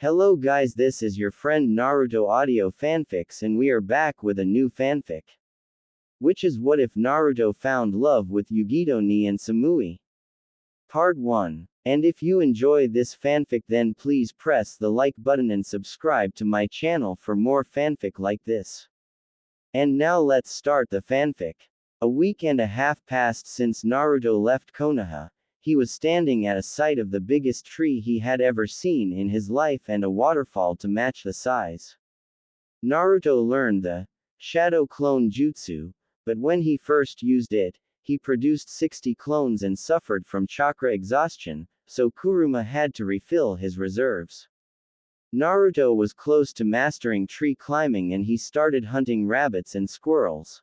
Hello guys, this is your friend Naruto Audio Fanfics and we are back with a new fanfic. Which is what if Naruto found love with Yugito ni and Samui? Part 1. And if you enjoy this fanfic then please press the like button and subscribe to my channel for more fanfic like this. And now let's start the fanfic. A week and a half passed since Naruto left Konoha. He was standing at a site of the biggest tree he had ever seen in his life and a waterfall to match the size. Naruto learned the Shadow Clone Jutsu, but when he first used it, he produced 60 clones and suffered from chakra exhaustion, so Kuruma had to refill his reserves. Naruto was close to mastering tree climbing and he started hunting rabbits and squirrels.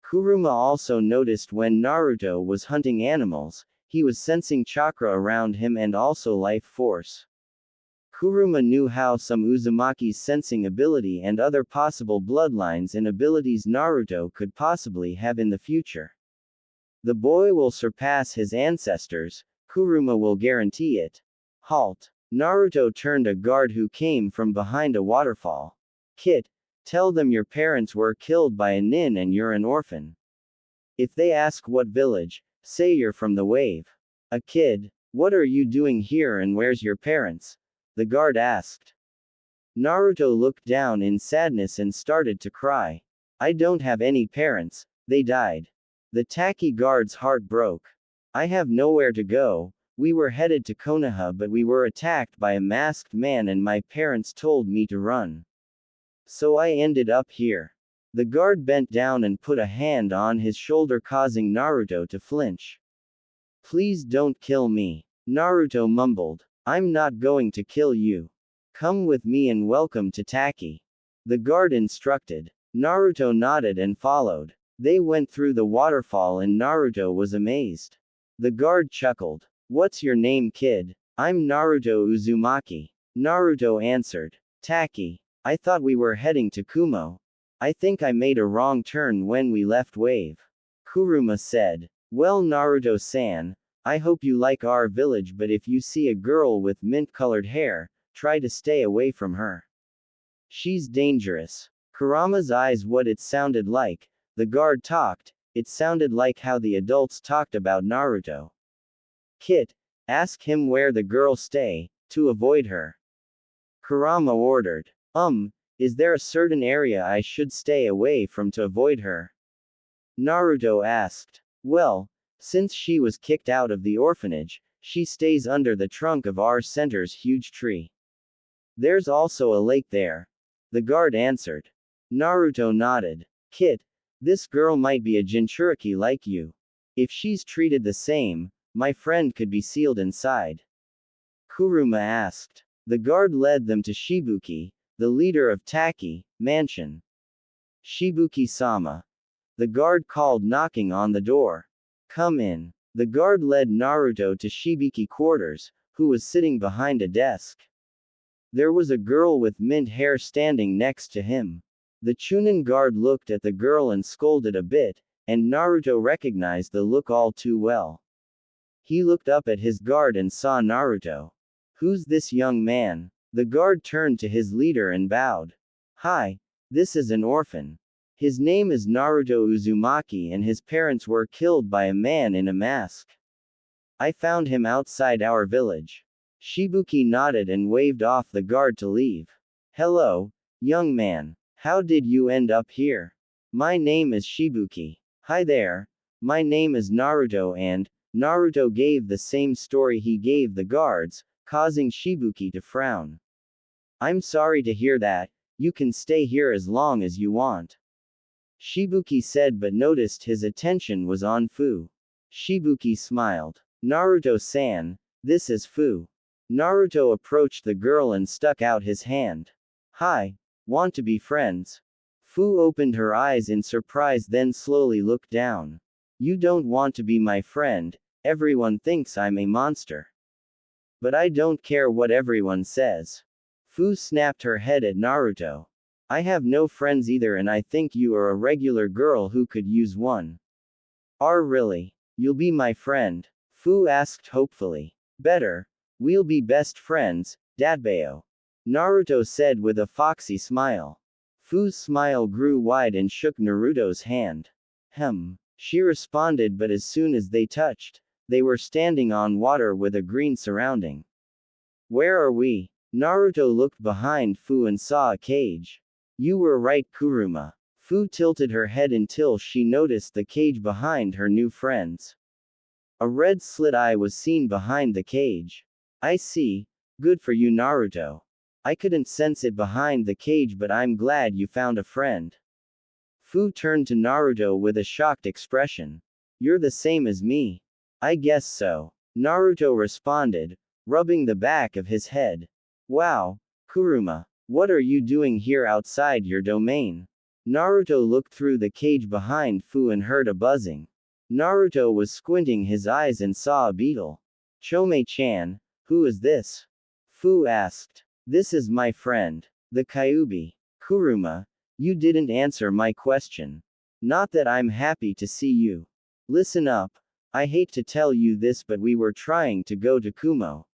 Kuruma also noticed when Naruto was hunting animals, he was sensing chakra around him and also life force. Kuruma knew how some Uzumaki's sensing ability and other possible bloodlines and abilities Naruto could possibly have in the future. The boy will surpass his ancestors, Kuruma will guarantee it. Halt. Naruto turned a guard who came from behind a waterfall. Kid, tell them your parents were killed by a nin and you're an orphan. If they ask what village, say you're from the wave. A kid, what are you doing here and where's your parents? The guard asked. Naruto looked down in sadness and started to cry. I don't have any parents, they died. The tacky guard's heart broke. I have nowhere to go, we were headed to Konoha but we were attacked by a masked man and my parents told me to run. So I ended up here. The guard bent down and put a hand on his shoulder causing Naruto to flinch. Please don't kill me. Naruto mumbled. I'm not going to kill you. Come with me and welcome to Taki. The guard instructed. Naruto nodded and followed. They went through the waterfall and Naruto was amazed. The guard chuckled. What's your name, kid? I'm Naruto Uzumaki. Naruto answered. Taki. I thought we were heading to Kumo. I think I made a wrong turn when we left Wave. Kuruma said. Well Naruto-san, I hope you like our village but if you see a girl with mint-colored hair, try to stay away from her. She's dangerous. Kurama's eyes what it sounded like. The guard talked, it sounded like how the adults talked about Naruto. Kit, ask him where the girl stay, to avoid her. Kurama ordered. Is there a certain area I should stay away from to avoid her? Naruto asked. Well, since she was kicked out of the orphanage, she stays under the trunk of our center's huge tree. There's also a lake there. The guard answered. Naruto nodded. Kit, this girl might be a Jinchuriki like you. If she's treated the same, my friend could be sealed inside. Kuruma asked. The guard led them to Shibuki, the leader of Taki mansion. Shibuki-sama. The guard called knocking on the door. Come in. The guard led Naruto to Shibuki quarters, who was sitting behind a desk. There was a girl with mint hair standing next to him. The Chunin guard looked at the girl and scolded a bit, and Naruto recognized the look all too well. He looked up at his guard and saw Naruto. Who's this young man? The guard turned to his leader and bowed. Hi, this is an orphan. His name is Naruto Uzumaki and his parents were killed by a man in a mask. I found him outside our village. Shibuki nodded and waved off the guard to leave. Hello, young man. How did you end up here? My name is Shibuki. Hi there. My name is Naruto and Naruto gave the same story he gave the guards, causing Shibuki to frown. I'm sorry to hear that, you can stay here as long as you want. Shibuki said but noticed his attention was on Fu. Shibuki smiled. Naruto-san, this is Fu. Naruto approached the girl and stuck out his hand. Hi, want to be friends? Fu opened her eyes in surprise then slowly looked down. You don't want to be my friend, everyone thinks I'm a monster. But I don't care what everyone says. Fu snapped her head at Naruto. I have no friends either and I think you are a regular girl who could use one. Really? You'll be my friend? Fu asked hopefully. Better. We'll be best friends, Datbeo. Naruto said with a foxy smile. Fu's smile grew wide and shook Naruto's hand. She responded, but as soon as they touched, they were standing on water with a green surrounding. Where are we? Naruto looked behind Fu and saw a cage. You were right, Kuruma. Fu tilted her head until she noticed the cage behind her new friends. A red slit eye was seen behind the cage. I see. Good for you, Naruto. I couldn't sense it behind the cage, but I'm glad you found a friend. Fu turned to Naruto with a shocked expression. You're the same as me. I guess so. Naruto responded, rubbing the back of his head. Wow, Kuruma. What are you doing here outside your domain? Naruto looked through the cage behind Fu and heard a buzzing. Naruto was squinting his eyes and saw a beetle. Chome-chan, who is this? Fu asked. This is my friend, the Kyuubi. Kuruma, you didn't answer my question. Not that I'm happy to see you. Listen up. I hate to tell you this, but we were trying to go to Kumo.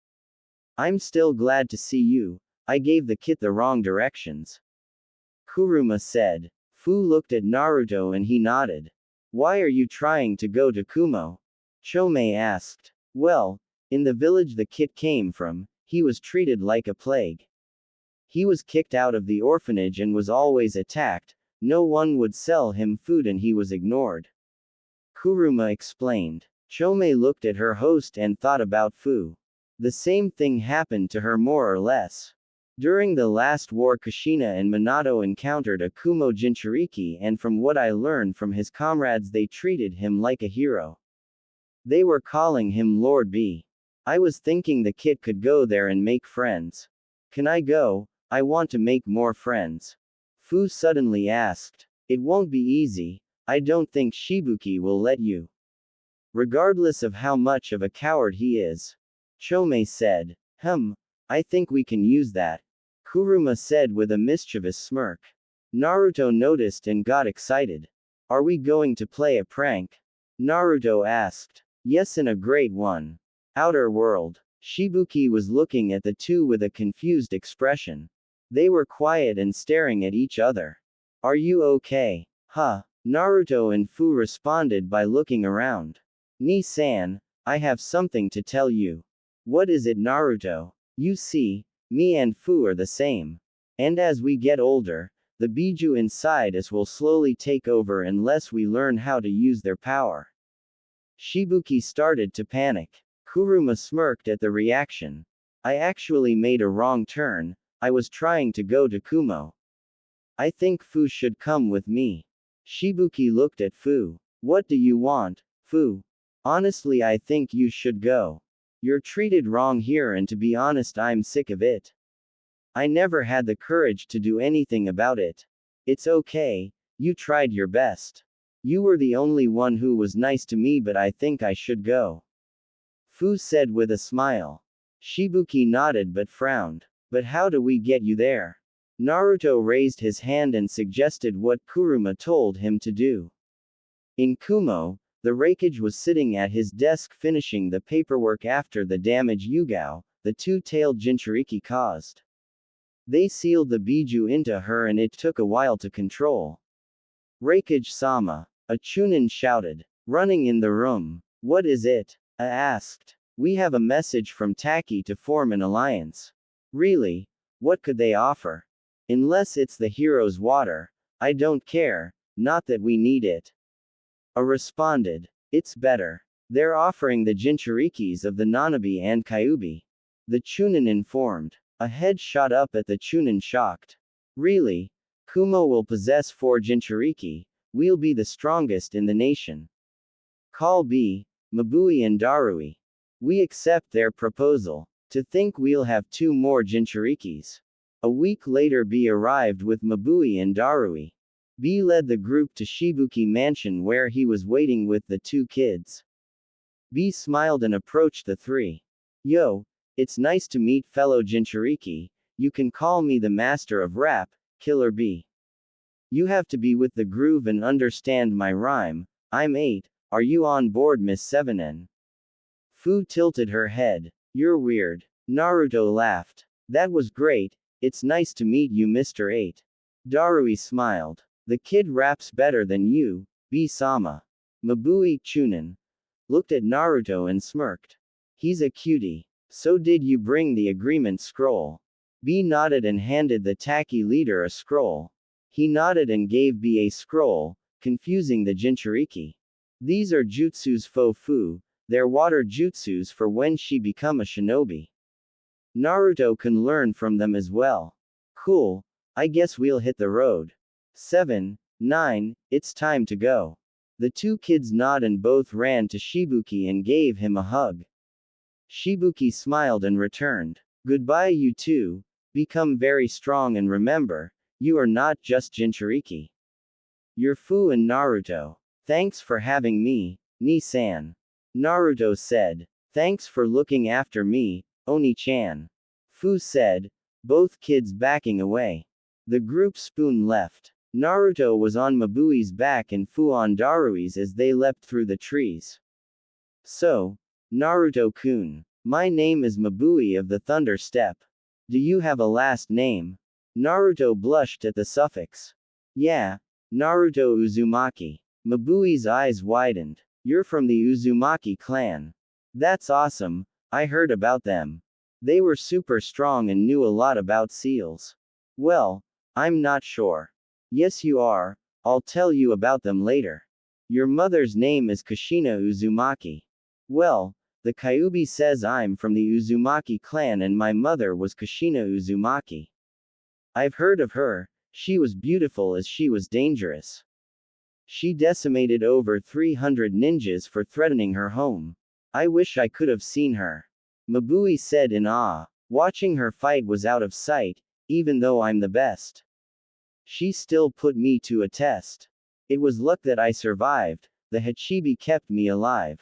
I'm still glad to see you. I gave the kit the wrong directions. Kuruma said. Fu looked at Naruto and he nodded. Why are you trying to go to Kumo? Chome asked. Well, in the village the kid came from, he was treated like a plague. He was kicked out of the orphanage and was always attacked, no one would sell him food and he was ignored. Kuruma explained. Chome looked at her host and thought about Fu. The same thing happened to her more or less. During the last war Kushina and Minato encountered a Kumo Jinchuriki, and from what I learned from his comrades they treated him like a hero. They were calling him Lord B. I was thinking the kid could go there and make friends. Can I go? I want to make more friends. Fu suddenly asked. It won't be easy. I don't think Shibuki will let you. Regardless of how much of a coward he is. Chome said. I think we can use that. Kuruma said with a mischievous smirk. Naruto noticed and got excited. Are we going to play a prank? Naruto asked. Yes, and a great one. Outer world. Shibuki was looking at the two with a confused expression. They were quiet and staring at each other. Are you okay? Huh? Naruto and Fu responded by looking around. Ni-san, I have something to tell you. What is it, Naruto? You see, me and Fu are the same. And as we get older, the Biju inside us will slowly take over unless we learn how to use their power. Shibuki started to panic. Kuruma smirked at the reaction. I actually made a wrong turn, I was trying to go to Kumo. I think Fu should come with me. Shibuki looked at Fu. What do you want, Fu? Honestly, I think you should go. You're treated wrong here, and to be honest, I'm sick of it. I never had the courage to do anything about it. It's okay, you tried your best. You were the only one who was nice to me, but I think I should go. Fu said with a smile. Shibuki nodded but frowned. But how do we get you there? Naruto raised his hand and suggested what Kuruma told him to do. In Kumo, the Raikage was sitting at his desk finishing the paperwork after the damage Yugao, the two-tailed Jinchuriki, caused. They sealed the Biju into her and it took a while to control. Raikage-sama, a Chunin shouted, running in the room. What is it? A asked. We have a message from Taki to form an alliance. Really? What could they offer? Unless it's the hero's water, I don't care, not that we need it. A responded. It's better. They're offering the Jinchurikis of the Nanabi and Kyuubi. The Chunin informed. A head shot up at the Chunin, shocked. Really? Kumo will possess 4 Jinchuriki. We'll be the strongest in the nation. Call B, Mabui and Darui. We accept their proposal. To think we'll have 2 more Jinchurikis. A week later B arrived with Mabui and Darui. B led the group to Shibuki Mansion where he was waiting with the 2 kids. B smiled and approached the 3. Yo, it's nice to meet fellow Jinchuriki, you can call me the master of rap, Killer B. You have to be with the groove and understand my rhyme. I'm 8, are you on board, Miss 7N? Fu tilted her head. You're weird. Naruto laughed. That was great, It's nice to meet you, Mr. 8. Darui smiled. The kid raps better than you, B-sama. Mabui Chunin looked at Naruto and smirked. He's a cutie. So did you bring the agreement scroll? B nodded and handed the Taki leader a scroll. He nodded and gave B a scroll, confusing the Jinchuriki. These are jutsus fofu, they're water jutsus for when she become a shinobi. Naruto can learn from them as well. Cool, I guess we'll hit the road. 7, 9, it's time to go. The two kids nod and both ran to Shibuki and gave him a hug. Shibuki smiled and returned. Goodbye you two, become very strong and remember, you are not just Jinchuriki. You're Fu and Naruto. Thanks for having me, Ni-san. Naruto said. Thanks for looking after me, Oni-chan. Fu said, both kids backing away. The group spoon left. Naruto was on Mabui's back and Fu on Darui's as they leapt through the trees. So, Naruto-kun, my name is Mabui of the Thunder Step. Do you have a last name? Naruto blushed at the suffix. Yeah, Naruto Uzumaki. Mabui's eyes widened. You're from the Uzumaki clan. That's awesome, I heard about them. They were super strong and knew a lot about seals. Well, I'm not sure. Yes you are, I'll tell you about them later. Your mother's name is Kushina Uzumaki. Well, the Kyuubi says I'm from the Uzumaki clan and my mother was Kushina Uzumaki. I've heard of her, she was beautiful as she was dangerous. She decimated over 300 ninjas for threatening her home. I wish I could have seen her. Mabui said in awe. Watching her fight was out of sight, even though I'm the best. She still put me to a test. It was luck that I survived, the Hachibi kept me alive.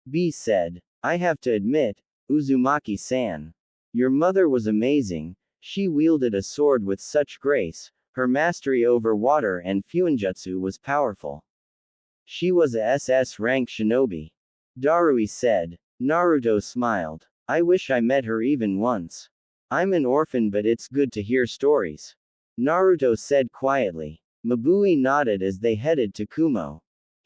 B said. I have to admit, Uzumaki-san. Your mother was amazing, she wielded a sword with such grace, her mastery over water and fuinjutsu was powerful. She was a SS rank shinobi. Darui said. Naruto smiled. I wish I met her even once. I'm an orphan but it's good to hear stories. Naruto said quietly. Mabui nodded as they headed to Kumo.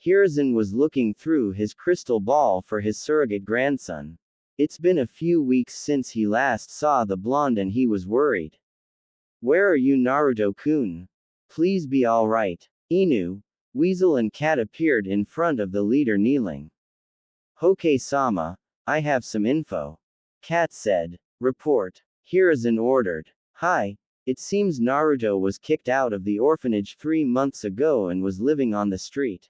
Hiruzen was looking through his crystal ball for his surrogate grandson. It's been a few weeks since he last saw the blonde and he was worried. Where are you Naruto-kun? Please be alright. Inu, Weasel and Cat appeared in front of the leader kneeling. Hoke-sama, I have some info. Cat said. Report. Hiruzen ordered. Hi, it seems Naruto was kicked out of the orphanage 3 months ago and was living on the street.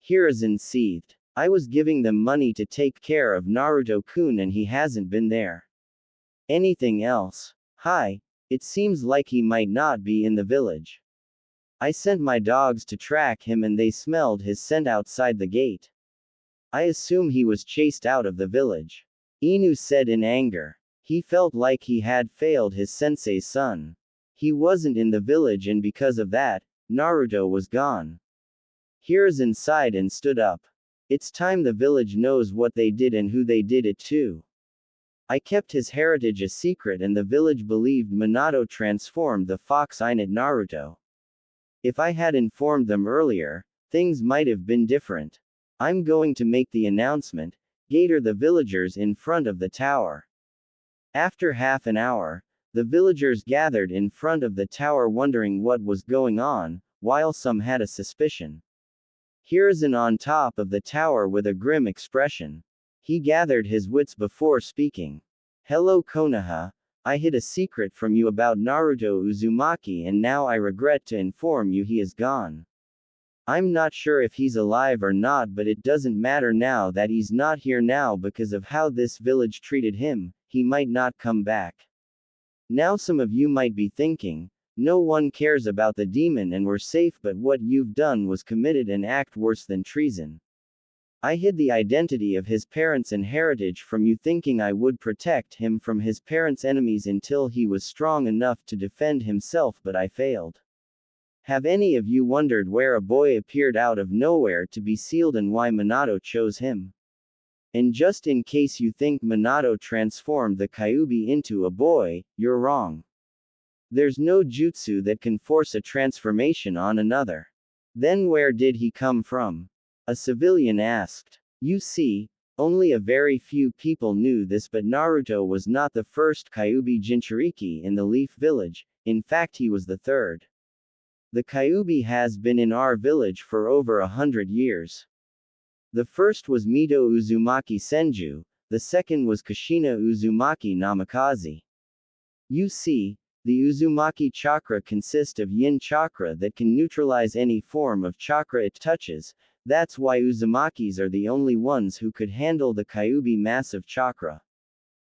Hiruzen seethed. I was giving them money to take care of Naruto-kun and he hasn't been there. Anything else? Hi, it seems like he might not be in the village. I sent my dogs to track him and they smelled his scent outside the gate. I assume he was chased out of the village. Inu said in anger. He felt like he had failed his sensei's son. He wasn't in the village and because of that, Naruto was gone. Hiruzen sighed and stood up. It's time the village knows what they did and who they did it to. I kept his heritage a secret and the village believed Minato transformed the fox Inet Naruto. If I had informed them earlier, things might have been different. I'm going to make the announcement, gather the villagers in front of the tower. After half an hour, the villagers gathered in front of the tower wondering what was going on, while some had a suspicion. Hiruzen on top of the tower with a grim expression. He gathered his wits before speaking. Hello Konoha, I hid a secret from you about Naruto Uzumaki and now I regret to inform you he is gone. I'm not sure if he's alive or not but it doesn't matter now that he's not here now because of how this village treated him, he might not come back. Now some of you might be thinking, no one cares about the demon and we're safe but what you've done was committed an act worse than treason. I hid the identity of his parents and heritage from you thinking I would protect him from his parents' enemies until he was strong enough to defend himself but I failed. Have any of you wondered where a boy appeared out of nowhere to be sealed and why Minato chose him? And just in case you think Minato transformed the Kyuubi into a boy, you're wrong. There's no jutsu that can force a transformation on another. Then where did he come from? A civilian asked. You see, only a very few people knew this, but Naruto was not the first Kyuubi Jinchuriki in the Leaf Village, in fact he was the third. The Kyuubi has been in our village for over 100 years. The first was Mito Uzumaki Senju, the second was Kushina Uzumaki Namikaze. You see, the Uzumaki chakra consists of yin chakra that can neutralize any form of chakra it touches. That's why Uzumakis are the only ones who could handle the Kyuubi massive chakra.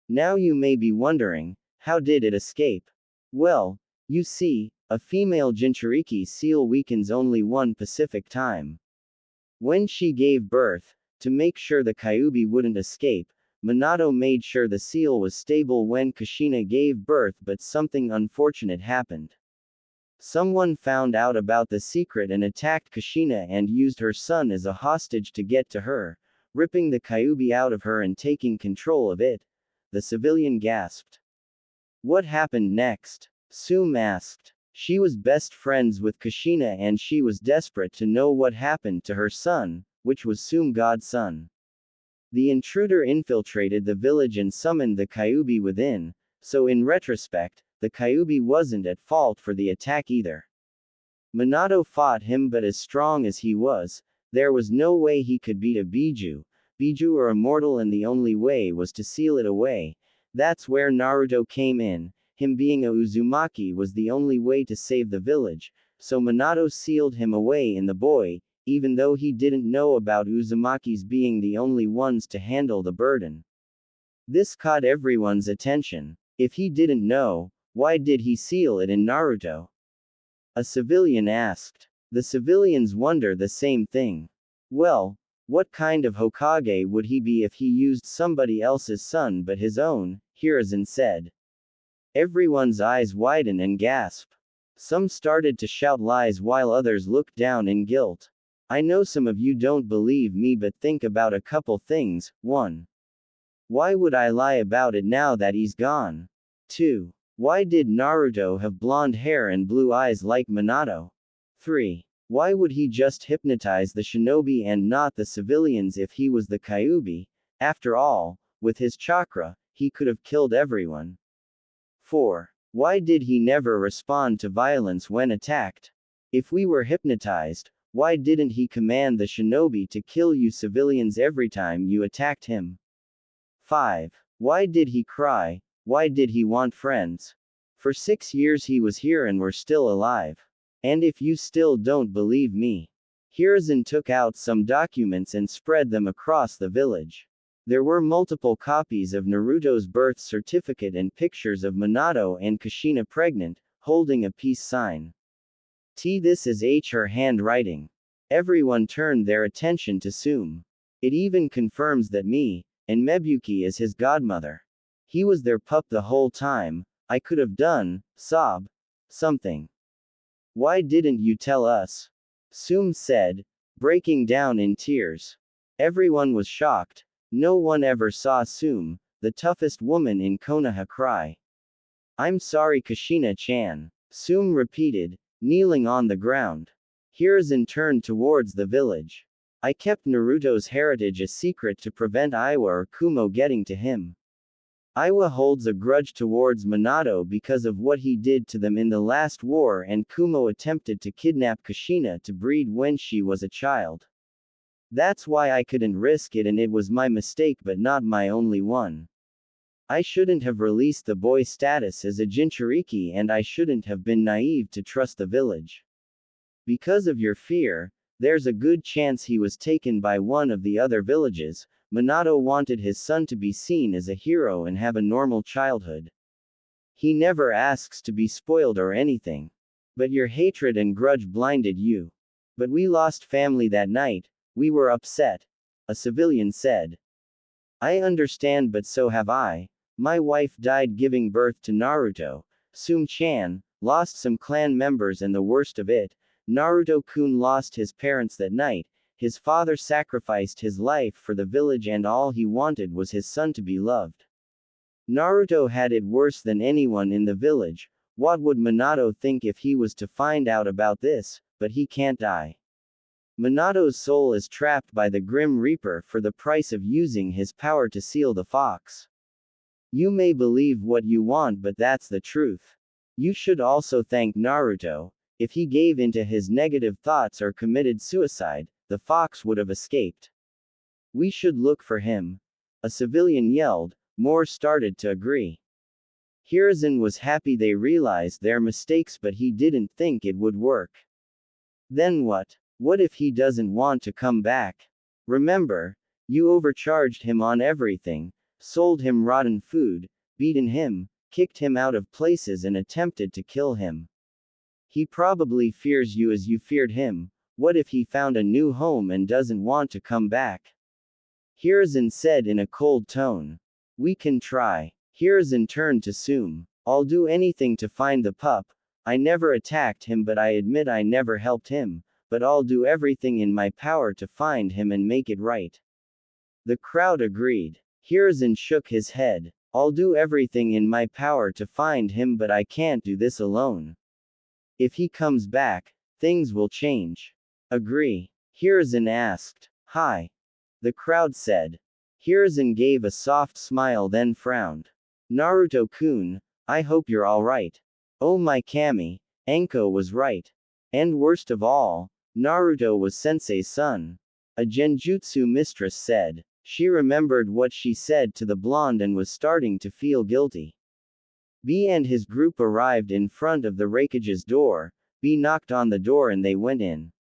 Now you may be wondering, how did it escape? Well, you see, a female Jinchuriki seal weakens only one Pacific time. When she gave birth, to make sure the Kyuubi wouldn't escape, Minato made sure the seal was stable when Kushina gave birth, but something unfortunate happened. Someone found out about the secret and attacked Kushina and used her son as a hostage to get to her, ripping the Kyuubi out of her and taking control of it. The civilian gasped. What happened next? Sum asked. She was best friends with Kushina and she was desperate to know what happened to her son, which was Sum God's son. The intruder infiltrated the village and summoned the Kyuubi within, so in retrospect, the Kyuubi wasn't at fault for the attack either. Minato fought him, but as strong as he was, there was no way he could beat a Biju. Biju are immortal and the only way was to seal it away. That's where Naruto came in. Him being a Uzumaki was the only way to save the village, so Minato sealed him away in the boy, even though he didn't know about Uzumakis being the only ones to handle the burden. This caught everyone's attention. If he didn't know, why did he seal it in Naruto? A civilian asked. The civilians wonder the same thing. Well, what kind of Hokage would he be if he used somebody else's son but his own? Hiruzen said. Everyone's eyes widen and gasp. Some started to shout lies while others looked down in guilt. I know some of you don't believe me, but think about a couple things. 1. Why would I lie about it now that he's gone? 2. Why did Naruto have blonde hair and blue eyes like Minato? 3. Why would he just hypnotize the shinobi and not the civilians if he was the Kyuubi? After all, with his chakra, he could have killed everyone. 4. Why did he never respond to violence when attacked? If we were hypnotized, why didn't he command the shinobi to kill you civilians every time you attacked him? 5. Why did he cry? Why did he want friends? For 6 years he was here and we're still alive. And if you still don't believe me, Hiruzen took out some documents and spread them across the village. There were multiple copies of Naruto's birth certificate and pictures of Minato and Kushina pregnant, holding a peace sign. This is her handwriting. Everyone turned their attention to Sum. It even confirms that me, and Mebuki is his godmother. He was their pup the whole time. I could have done, something. Why didn't you tell us? Sum said, breaking down in tears. Everyone was shocked. No one ever saw Sum, the toughest woman in Konoha, cry. I'm sorry, Kushina-chan. Sum repeated, kneeling on the ground. Hiruzen turned towards the village. I kept Naruto's heritage a secret to prevent Iwa or Kumo getting to him. Iwa holds a grudge towards Minato because of what he did to them in the last war, and Kumo attempted to kidnap Kushina to breed when she was a child. That's why I couldn't risk it, and it was my mistake but not my only one. I shouldn't have released the boy's status as a Jinchuriki, and I shouldn't have been naive to trust the village. Because of your fear, there's a good chance he was taken by one of the other villages. Minato wanted his son to be seen as a hero and have a normal childhood. He never asks to be spoiled or anything. But your hatred and grudge blinded you. But we lost family that night. We were upset. A civilian said. I understand, but so have I. My wife died giving birth to Naruto. Sum-chan lost some clan members, and the worst of it, Naruto-kun lost his parents that night. His father sacrificed his life for the village and all he wanted was his son to be loved. Naruto had it worse than anyone in the village. What would Minato think if he was to find out about this? But he can't die. Minato's soul is trapped by the Grim Reaper for the price of using his power to seal the fox. You may believe what you want, but that's the truth. You should also thank Naruto. If he gave into his negative thoughts or committed suicide, the fox would have escaped. We should look for him. A civilian yelled. More started to agree. Hiruzen was happy they realized their mistakes, but he didn't think it would work. Then what? What if he doesn't want to come back? Remember, you overcharged him on everything, sold him rotten food, beaten him, kicked him out of places and attempted to kill him. He probably fears you as you feared him. What if he found a new home and doesn't want to come back? Hiruzen said in a cold tone. We can try. Hiruzen turned to Sum. I'll do anything to find the pup. I never attacked him, but I admit I never helped him, but I'll do everything in my power to find him and make it right. The crowd agreed. Hiruzen shook his head. I'll do everything in my power to find him, but I can't do this alone. If he comes back, things will change. Agree? Hiruzen asked. Hi. The crowd said. Hiruzen gave a soft smile then frowned. Naruto-kun, I hope you're alright. Oh my Kami, Enko was right. And worst of all, Naruto was Sensei's son. A genjutsu mistress said. She remembered what she said to the blonde and was starting to feel guilty. B and his group arrived in front of the Raikage's door. B knocked on the door and they went in.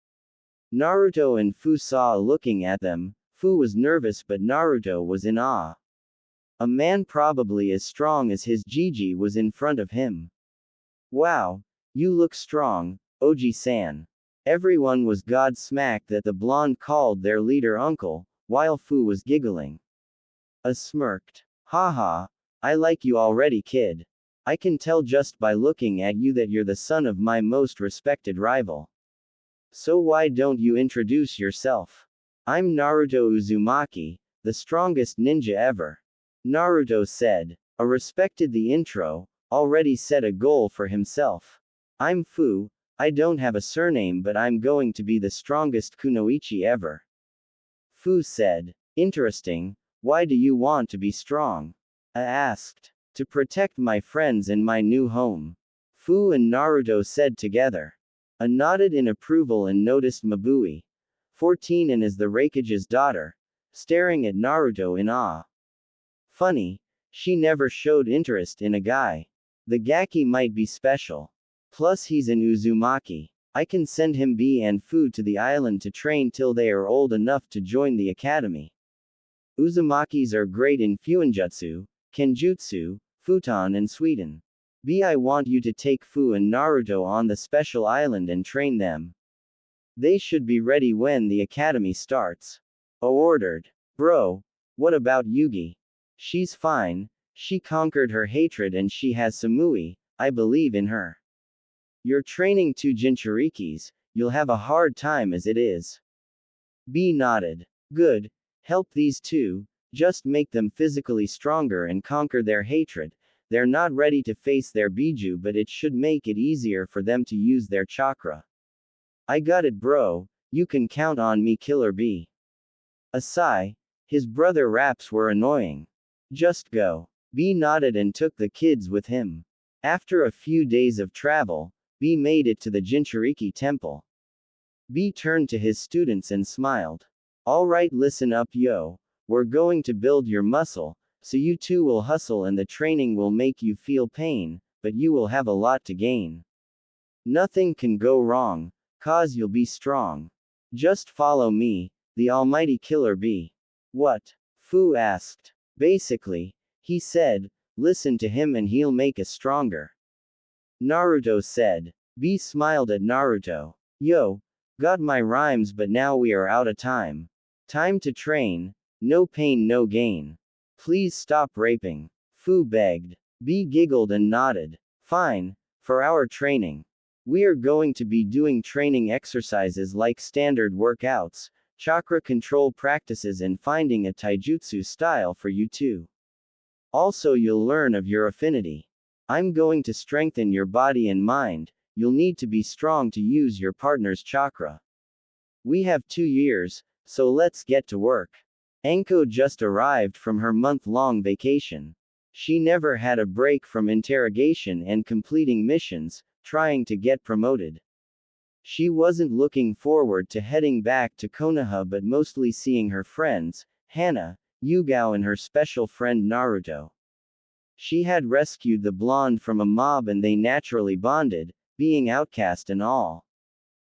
Naruto and Fu saw looking at them. Fu was nervous, but Naruto was in awe. A man probably as strong as his Gigi was in front of him. Wow, you look strong, Oji-san. Everyone was godsmacked that the blonde called their leader uncle, while Fu was giggling. A smirked. Haha, I like you already, kid. I can tell just by looking at you that you're the son of my most respected rival. So why don't you introduce yourself? I'm Naruto Uzumaki, the strongest ninja ever. Naruto said. A respected the intro, already set a goal for himself. I'm Fu, I don't have a surname, but I'm going to be the strongest kunoichi ever. Fu said. Interesting, why do you want to be strong? I asked. To protect my friends and my new home. Fu and Naruto said together. I nodded in approval and noticed Mabui, 14 and is the Raikage's daughter, staring at Naruto in awe. Funny, she never showed interest in a guy. The Gaki might be special. Plus he's an Uzumaki. I can send him B and Fu to the island to train till they are old enough to join the academy. Uzumakis are great in Fuinjutsu, Kenjutsu, Futon and Suiten. B, I want you to take Fu and Naruto on the special island and train them. They should be ready when the academy starts. O ordered. Bro, what about Yugi? She's fine, she conquered her hatred and she has Samui, I believe in her. You're training 2 Jinchurikis, you'll have a hard time as it is. B nodded. Good, help these two, just make them physically stronger and conquer their hatred. They're not ready to face their Biju, but it should make it easier for them to use their chakra. I got it, bro, you can count on me, Killer B. A sigh, his brother raps were annoying. Just go. B nodded and took the kids with him. After a few days of travel, B made it to the Jinchuriki temple. B turned to his students and smiled. Alright, listen up, yo. We're going to build your muscle, so you two will hustle and the training will make you feel pain, but you will have a lot to gain. Nothing can go wrong, cause you'll be strong. Just follow me, the almighty Killer B. What? Fu asked. Basically, he said, listen to him and he'll make us stronger. Naruto said. B smiled at Naruto. Yo, got my rhymes, but now we are out of time. Time to train, no pain no gain. Please stop raping. Fu begged. B giggled and nodded. Fine, for our training. We are going to be doing training exercises like standard workouts, chakra control practices and finding a taijutsu style for you too. Also you'll learn of your affinity. I'm going to strengthen your body and mind. You'll need to be strong to use your partner's chakra. We have 2 years, so let's get to work. Anko just arrived from her month-long vacation. She never had a break from interrogation and completing missions, trying to get promoted. She wasn't looking forward to heading back to Konoha but mostly seeing her friends, Hana, Yugao and her special friend Naruto. She had rescued the blonde from a mob and they naturally bonded, being outcast and all.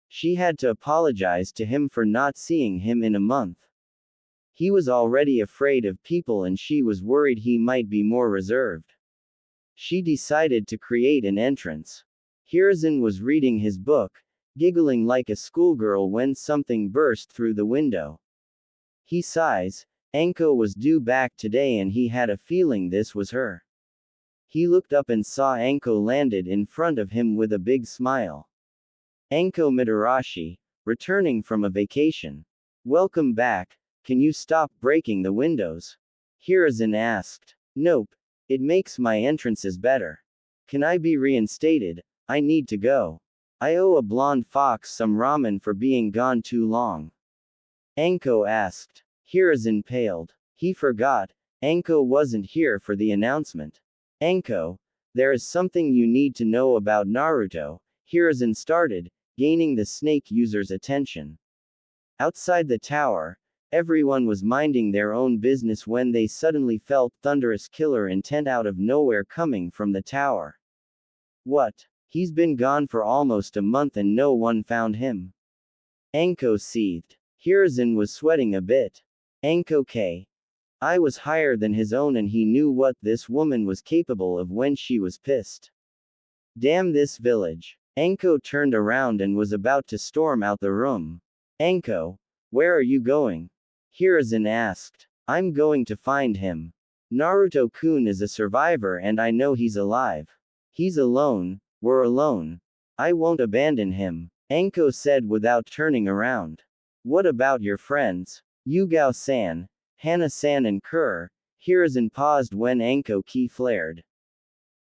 She had to apologize to him for not seeing him in a month. He was already afraid of people and she was worried he might be more reserved. She decided to create an entrance. Hiruzen was reading his book, giggling like a schoolgirl when something burst through the window. He sighs. Anko was due back today and he had a feeling this was her. He looked up and saw Anko landed in front of him with a big smile. Anko Mitarashi, returning from a vacation. Welcome back, can you stop breaking the windows? Hiruzen asked. Nope. It makes my entrances better. Can I be reinstated? I need to go. I owe a blonde fox some ramen for being gone too long. Anko asked. Hiruzen paled. He forgot. Anko wasn't here for the announcement. Anko, there is something you need to know about Naruto, Hiruzen started, gaining the snake user's attention. Outside the tower, everyone was minding their own business when they suddenly felt thunderous killer intent out of nowhere coming from the tower. What? He's been gone for almost a month and no one found him. Anko seethed. Hiruzen was sweating a bit. Anko K. I was higher than his own and he knew what this woman was capable of when she was pissed. Damn this village. Anko turned around and was about to storm out the room. Anko, where are you going? Hiruzen asked. I'm going to find him. Naruto-kun is a survivor and I know he's alive. He's alone, we're alone. I won't abandon him, Anko said without turning around. What about your friends? Yugao-san, Hana-san and Kur. Hiruzen paused when Anko ki flared.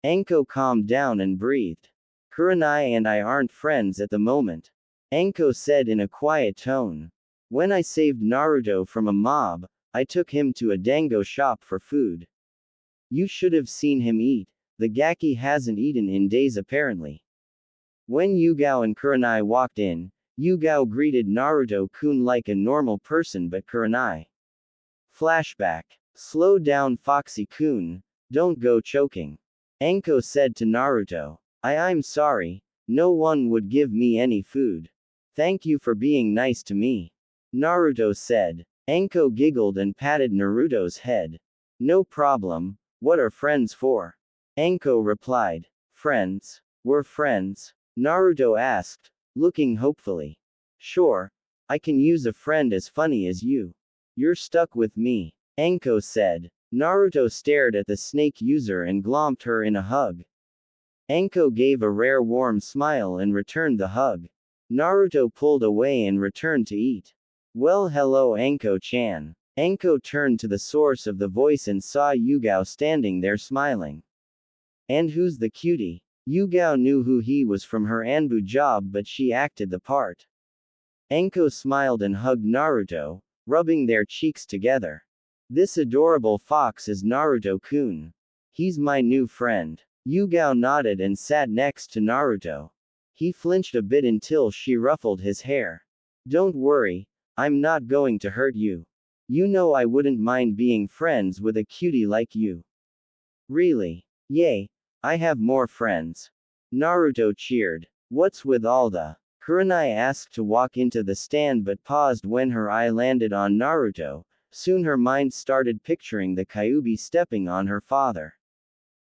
Anko calmed down and breathed. Kurenai and I aren't friends at the moment. Anko said in a quiet tone. When I saved Naruto from a mob, I took him to a dango shop for food. You should have seen him eat. The Gaki hasn't eaten in days apparently. When Yugao and Kurenai walked in, Yugao greeted Naruto-kun like a normal person but Kurenai. Flashback. Slow down Foxy-kun, don't go choking. Anko said to Naruto. I'm sorry, no one would give me any food. Thank you for being nice to me. Naruto said. Anko giggled and patted Naruto's head. No problem, what are friends for? Anko replied. Friends? We're friends? Naruto asked, looking hopefully. Sure, I can use a friend as funny as you. You're stuck with me, Anko said. Naruto stared at the snake user and glomped her in a hug. Anko gave a rare warm smile and returned the hug. Naruto pulled away and returned to eat. Well, hello Anko-chan. Anko turned to the source of the voice and saw Yugao standing there smiling. And who's the cutie? Yugao knew who he was from her Anbu job but she acted the part. Anko smiled and hugged Naruto, rubbing their cheeks together. This adorable fox is Naruto-kun. He's my new friend. Yugao nodded and sat next to Naruto. He flinched a bit until she ruffled his hair. Don't worry, I'm not going to hurt you. You know I wouldn't mind being friends with a cutie like you. Really? Yay, I have more friends. Naruto cheered. What's with all the? Kurenai asked to walk into the stand but paused when her eye landed on Naruto. Soon her mind started picturing the Kyuubi stepping on her father.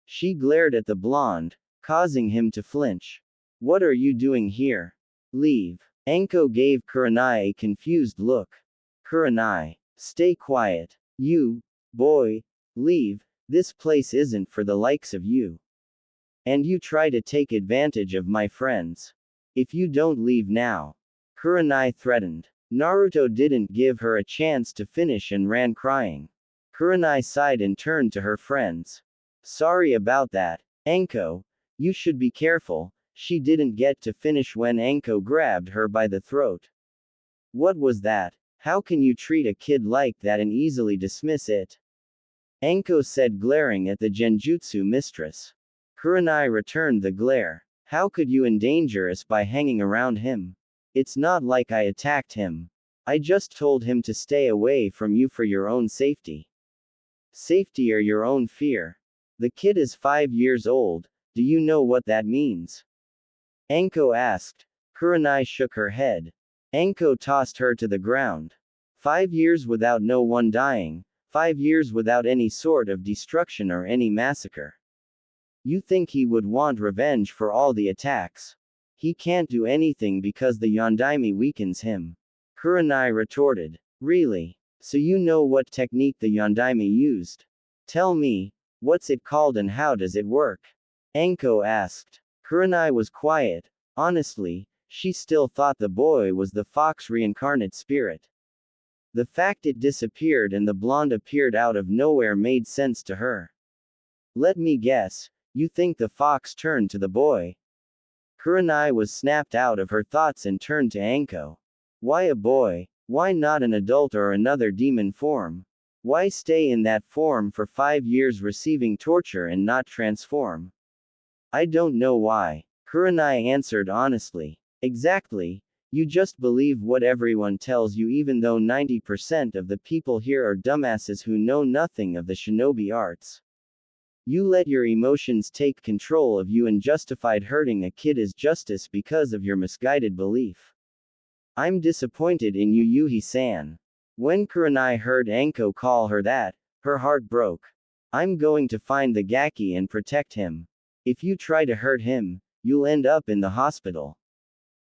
She glared at the blonde, causing him to flinch. What are you doing here? Leave. Anko gave Kurenai a confused look. Kurenai. Stay quiet. You, boy, leave, this place isn't for the likes of you. And you try to take advantage of my friends. If you don't leave now. Kurenai threatened. Naruto didn't give her a chance to finish and ran crying. Kurenai sighed and turned to her friends. Sorry about that, Anko, you should be careful. She didn't get to finish when Anko grabbed her by the throat. What was that? How can you treat a kid like that and easily dismiss it? Anko said, glaring at the genjutsu mistress. Kurenai returned the glare. How could you endanger us by hanging around him? It's not like I attacked him. I just told him to stay away from you for your own safety. Safety or your own fear? The kid is 5 years old, do you know what that means? Anko asked. Kurenai shook her head. Anko tossed her to the ground. 5 years without no one dying, 5 years without any sort of destruction or any massacre. You think he would want revenge for all the attacks? He can't do anything because the Yondaime weakens him. Kurenai retorted. Really? So you know what technique the Yondaime used? Tell me, what's it called and how does it work? Anko asked. Kurenai was quiet. Honestly, she still thought the boy was the fox reincarnate spirit. The fact it disappeared and the blonde appeared out of nowhere made sense to her. Let me guess, you think the fox turned to the boy? Kurenai was snapped out of her thoughts and turned to Anko. Why a boy? Why not an adult or another demon form? Why stay in that form for 5 years receiving torture and not transform? I don't know why. Kurenai answered honestly. Exactly. You just believe what everyone tells you even though 90% of the people here are dumbasses who know nothing of the shinobi arts. You let your emotions take control of you and justified hurting a kid as justice because of your misguided belief. I'm disappointed in you, Yuhi-san. When Kurenai heard Anko call her that, her heart broke. I'm going to find the Gaki and protect him. If you try to hurt him, you'll end up in the hospital.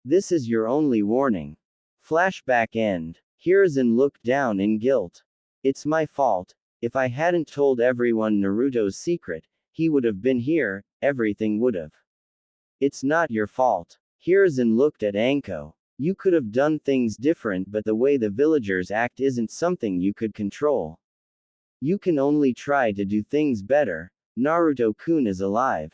This is your only warning. Flashback end. Hiruzen looked down in guilt. It's my fault. If I hadn't told everyone Naruto's secret, he would have been here, everything would have. It's not your fault. Hiruzen looked at Anko. You could have done things different, but the way the villagers act isn't something you could control. You can only try to do things better. Naruto-kun is alive.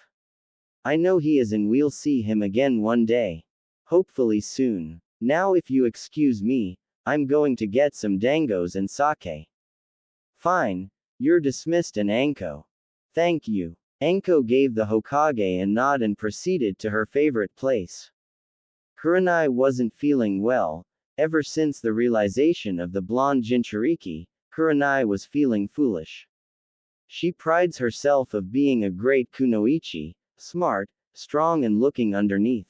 I know he is and we'll see him again one day. Hopefully soon. Now if you excuse me, I'm going to get some dangos and sake. Fine. You're dismissed and Anko. Thank you. Anko gave the Hokage a nod and proceeded to her favorite place. Kurenai wasn't feeling well. Ever since the realization of the blonde Jinchuriki, Kurenai was feeling foolish. She prides herself of being a great kunoichi, smart, strong and looking underneath.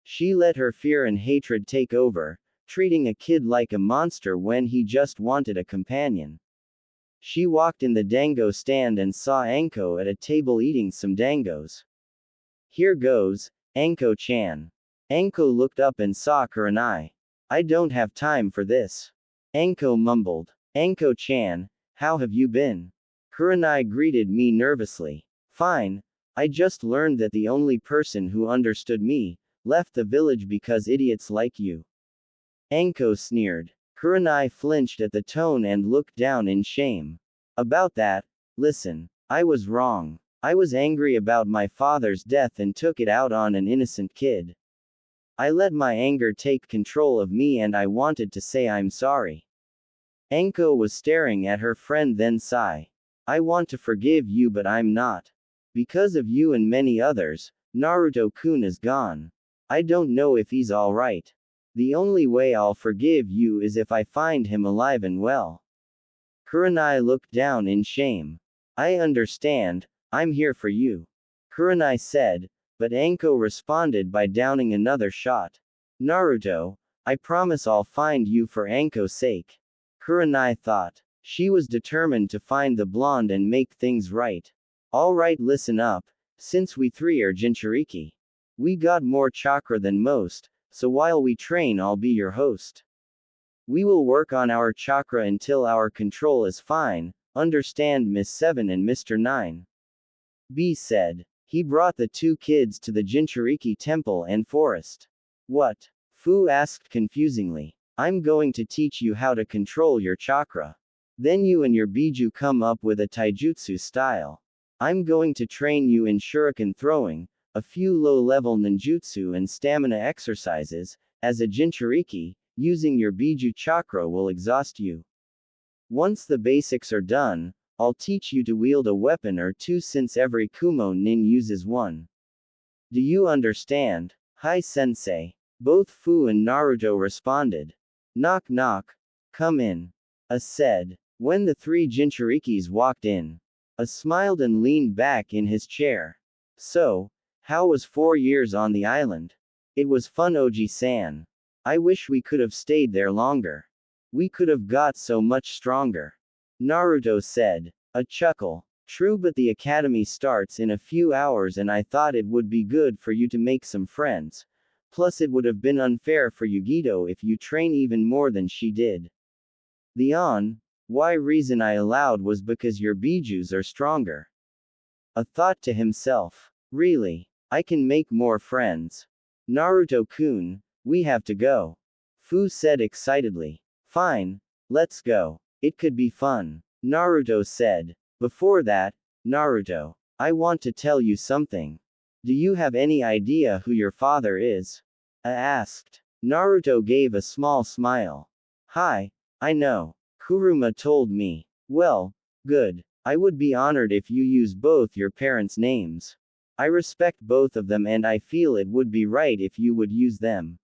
She let her fear and hatred take over, treating a kid like a monster when he just wanted a companion. She walked in the dango stand and saw Anko at a table eating some dangos. Here goes, Anko-chan. Anko looked up and saw Kurenai. I don't have time for this. Anko mumbled. Anko-chan, how have you been? Kurenai greeted me nervously. Fine. I just learned that the only person who understood me left the village because idiots like you. Anko sneered. Kurenai flinched at the tone and looked down in shame. About that, listen, I was wrong. I was angry about my father's death and took it out on an innocent kid. I let my anger take control of me and I wanted to say I'm sorry. Anko was staring at her friend then sighed. I want to forgive you but I'm not. Because of you and many others, Naruto-kun is gone. I don't know if he's alright. The only way I'll forgive you is if I find him alive and well. Kurenai looked down in shame. I understand, I'm here for you. Kurenai said, but Anko responded by downing another shot. Naruto, I promise I'll find you for Anko's sake. Kurenai thought. She was determined to find the blonde and make things right. Alright, listen up, since we three are Jinchuriki. We got more chakra than most, so while we train I'll be your host. We will work on our chakra until our control is fine, understand Miss 7 and Mr. 9? B said. He brought the two kids to the Jinchuriki temple and forest. What? Fu asked confusingly. I'm going to teach you how to control your chakra. Then you and your Biju come up with a taijutsu style. I'm going to train you in shuriken throwing, a few low-level ninjutsu and stamina exercises. As a Jinchuriki, using your Biju chakra will exhaust you. Once the basics are done, I'll teach you to wield a weapon or two since every Kumo nin uses one. Do you understand? Hi sensei. Both Fu and Naruto responded. Knock knock. Come in. Said. When the three Jinchurikis walked in, smiled and leaned back in his chair. So, how was 4 years on the island? It was fun, Oji-san. I wish we could have stayed there longer. We could have got so much stronger. Naruto said. A chuckle. True, but the academy starts in a few hours and I thought it would be good for you to make some friends. Plus it would have been unfair for Yugito if you train even more than she did. Why reason I allowed was because your bijus are stronger. A thought to himself. Really? I can make more friends. Naruto-kun, we have to go. Fu said excitedly. Fine, let's go. It could be fun. Naruto said. Before that, Naruto, I want to tell you something. Do you have any idea who your father is? Asked. Naruto gave a small smile. Hi, I know. Kuruma told me. Well, good. I would be honored if you use both your parents' names. I respect both of them and I feel it would be right if you would use them.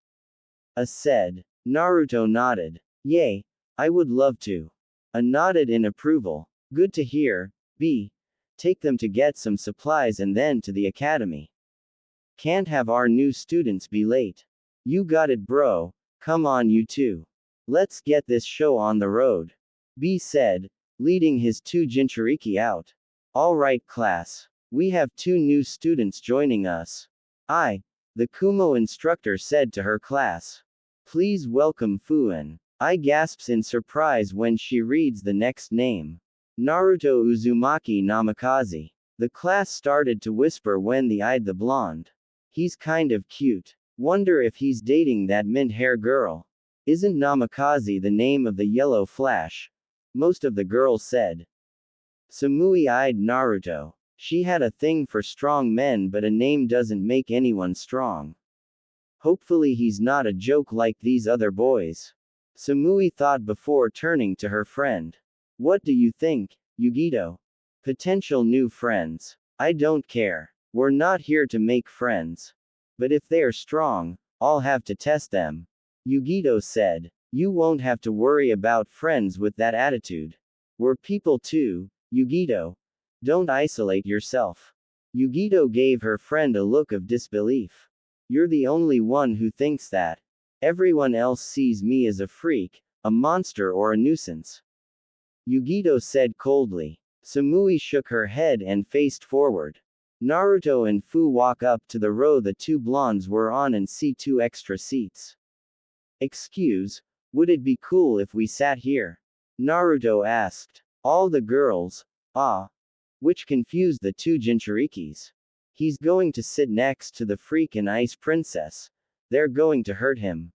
Said. Naruto nodded. Yay, I would love to. Nodded in approval. Good to hear. B. Take them to get some supplies and then to the academy. Can't have our new students be late. You got it, bro. Come on, you two. Let's get this show on the road. B said, leading his two Jinchuriki out. All right, class. We have 2 new students joining us. The Kumo instructor said to her class. Please welcome Fuan. I gasps in surprise when she reads the next name. Naruto Uzumaki Namikaze. The class started to whisper when they eyed the blonde. He's kind of cute. Wonder if he's dating that mint hair girl. Isn't Namikaze the name of the yellow flash? Most of the girls said. Samui eyed Naruto. She had a thing for strong men, but a name doesn't make anyone strong. Hopefully he's not a joke like these other boys. Samui thought before turning to her friend. What do you think, Yugito? Potential new friends. I don't care. We're not here to make friends. But if they are strong, I'll have to test them. Yugito said. You won't have to worry about friends with that attitude. We're people too, Yugito. Don't isolate yourself. Yugito gave her friend a look of disbelief. You're the only one who thinks that. Everyone else sees me as a freak, a monster or a nuisance. Yugito said coldly. Samui shook her head and faced forward. Naruto and Fu walk up to the row the 2 blondes were on and see 2 extra seats. Excuse, would it be cool if we sat here? Naruto asked. All the girls, which confused the 2 Jinchurikis. He's going to sit next to the freak and ice princess. They're going to hurt him.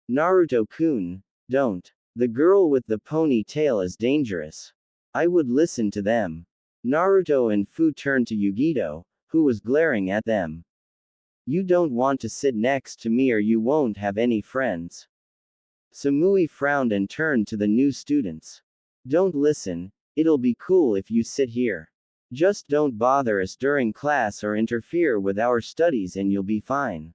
Naruto-kun, don't. The girl with the ponytail is dangerous. I would listen to them. Naruto and Fu turned to Yugito, who was glaring at them. You don't want to sit next to me or you won't have any friends. Samui frowned and turned to the new students. Don't listen, it'll be cool if you sit here. Just don't bother us during class or interfere with our studies and you'll be fine.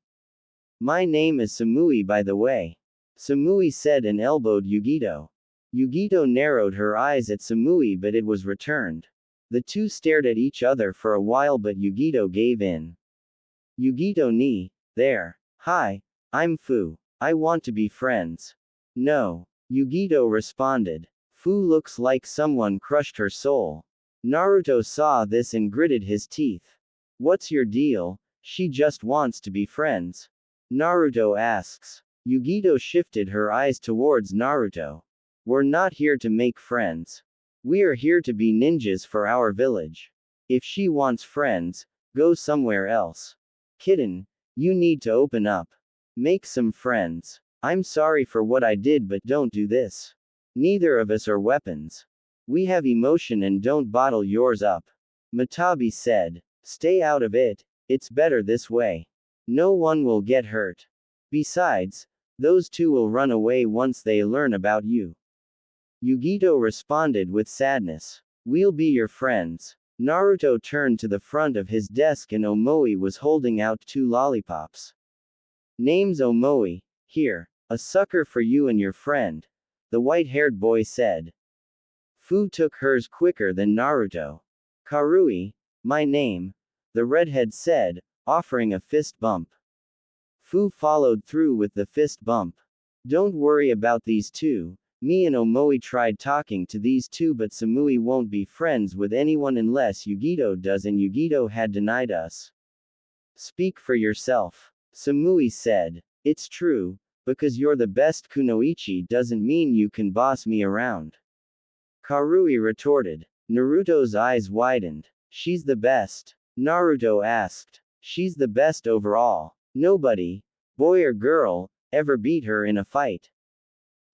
My name is Samui, by the way. Samui said and elbowed Yugito. Yugito narrowed her eyes at Samui, but it was returned. The 2 stared at each other for a while, but Yugito gave in. Yugito ni, there. Hi, I'm Fu. I want to be friends. No. Yugito responded. Fu looks like someone crushed her soul. Naruto saw this and gritted his teeth. What's your deal? She just wants to be friends. Naruto asks. Yugito shifted her eyes towards Naruto. We're not here to make friends. We are here to be ninjas for our village. If she wants friends, go somewhere else. Kitten, you need to open up. Make some friends. I'm sorry for what I did, but don't do this. Neither of us are weapons. We have emotion and don't bottle yours up. Matabi said. Stay out of it, it's better this way. No one will get hurt. Besides, those two will run away once they learn about you. Yugito responded with sadness. We'll be your friends. Naruto turned to the front of his desk and Omoi was holding out 2 lollipops. Name's Omoi. Here, a sucker for you and your friend, the white-haired boy said. Fu took hers quicker than Naruto. Karui, my name, the redhead said, offering a fist bump. Fu followed through with the fist bump. Don't worry about these two. Me and Omoi tried talking to these two, but Samui won't be friends with anyone unless Yugito does, and Yugito had denied us. Speak for yourself. Samui said. It's true, because you're the best kunoichi doesn't mean you can boss me around. Karui retorted. Naruto's eyes widened. She's the best? Naruto asked. She's the best overall. Nobody, boy or girl, ever beat her in a fight.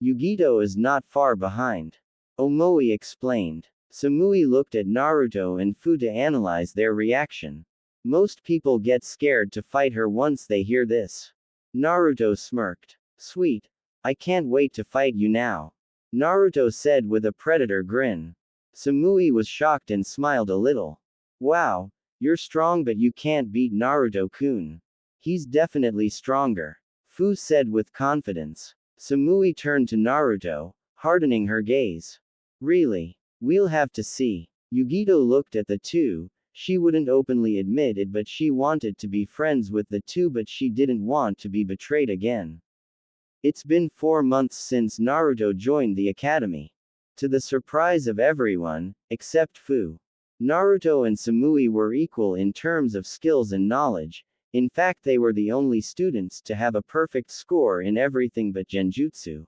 Yugito is not far behind. Omoi explained. Samui looked at Naruto and Fu to analyze their reaction. Most people get scared to fight her once they hear this. Naruto smirked. Sweet. I can't wait to fight you now. Naruto said with a predator grin. Samui was shocked and smiled a little. Wow, you're strong, but you can't beat Naruto-kun. He's definitely stronger. Fu said with confidence. Samui turned to Naruto, hardening her gaze. Really? We'll have to see. Yugito looked at the two. She wouldn't openly admit it, but she wanted to be friends with the two, but she didn't want to be betrayed again. It's been 4 months since Naruto joined the academy. To the surprise of everyone, except Fu. Naruto and Samui were equal in terms of skills and knowledge. In fact, they were the only students to have a perfect score in everything but Genjutsu.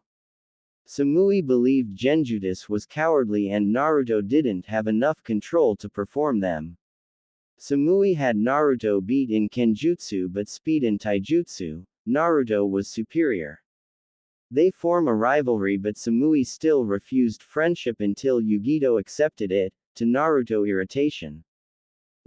Samui believed Genjutsu was cowardly and Naruto didn't have enough control to perform them. Samui had Naruto beat in Kenjutsu, but speed in Taijutsu, Naruto was superior. They form a rivalry, but Samui still refused friendship until Yugito accepted it, to Naruto irritation.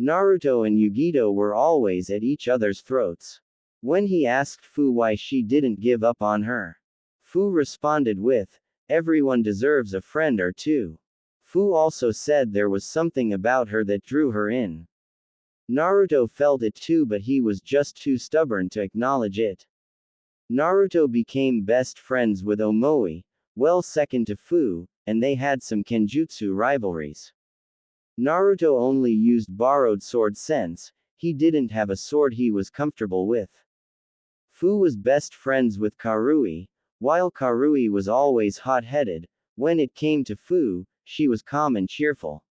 Naruto and Yugito were always at each other's throats. When he asked Fu why she didn't give up on her, Fu responded with, everyone deserves a friend or two. Fu also said there was something about her that drew her in. Naruto felt it too, but he was just too stubborn to acknowledge it. Naruto became best friends with Omoi, well second to Fu, and they had some Kenjutsu rivalries. Naruto only used borrowed sword sense, he didn't have a sword he was comfortable with. Fu was best friends with Karui, while Karui was always hot-headed. When it came to Fu, she was calm and cheerful.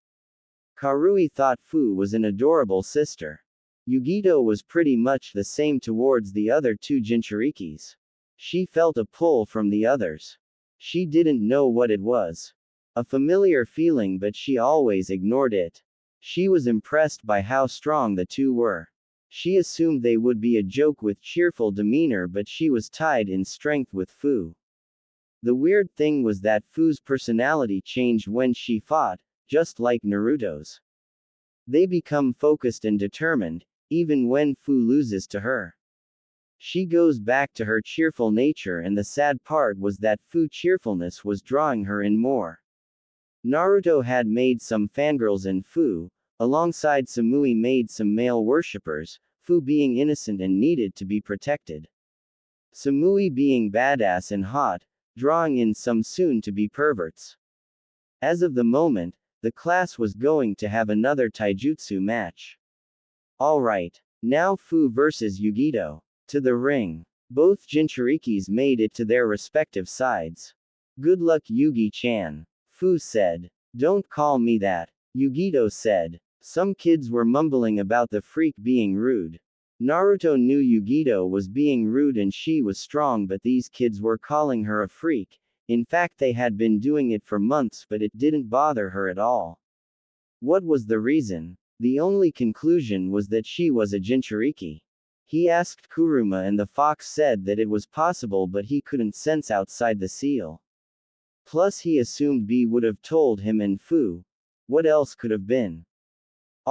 Karui thought Fu was an adorable sister. Yugito was pretty much the same towards the other two Jinchurikis. She felt a pull from the others. She didn't know what it was. A familiar feeling, but she always ignored it. She was impressed by how strong the two were. She assumed they would be a joke with cheerful demeanor, but she was tied in strength with Fu. The weird thing was that Fu's personality changed when she fought, just like Naruto's. They become focused and determined, even when Fu loses to her. She goes back to her cheerful nature, and the sad part was that Fu's cheerfulness was drawing her in more. Naruto had made some fangirls, and Fu, alongside Samui, made some male worshippers, Fu being innocent and needed to be protected. Samui being badass and hot, drawing in some soon-to-be perverts. As of the moment, the class was going to have another taijutsu match. Alright, now Fu versus Yugito. To the ring. Both Jinchurikis made it to their respective sides. Good luck, Yugi-chan. Fu said. Don't call me that. Yugito said. Some kids were mumbling about the freak being rude. Naruto knew Yugito was being rude and she was strong, but these kids were calling her a freak. In fact, they had been doing it for months, but it didn't bother her at all. What was the reason? The only conclusion was that she was a Jinchuriki. He asked Kuruma, and the fox said that it was possible, but he couldn't sense outside the seal. Plus he assumed B would have told him, and Fu. What else could have been?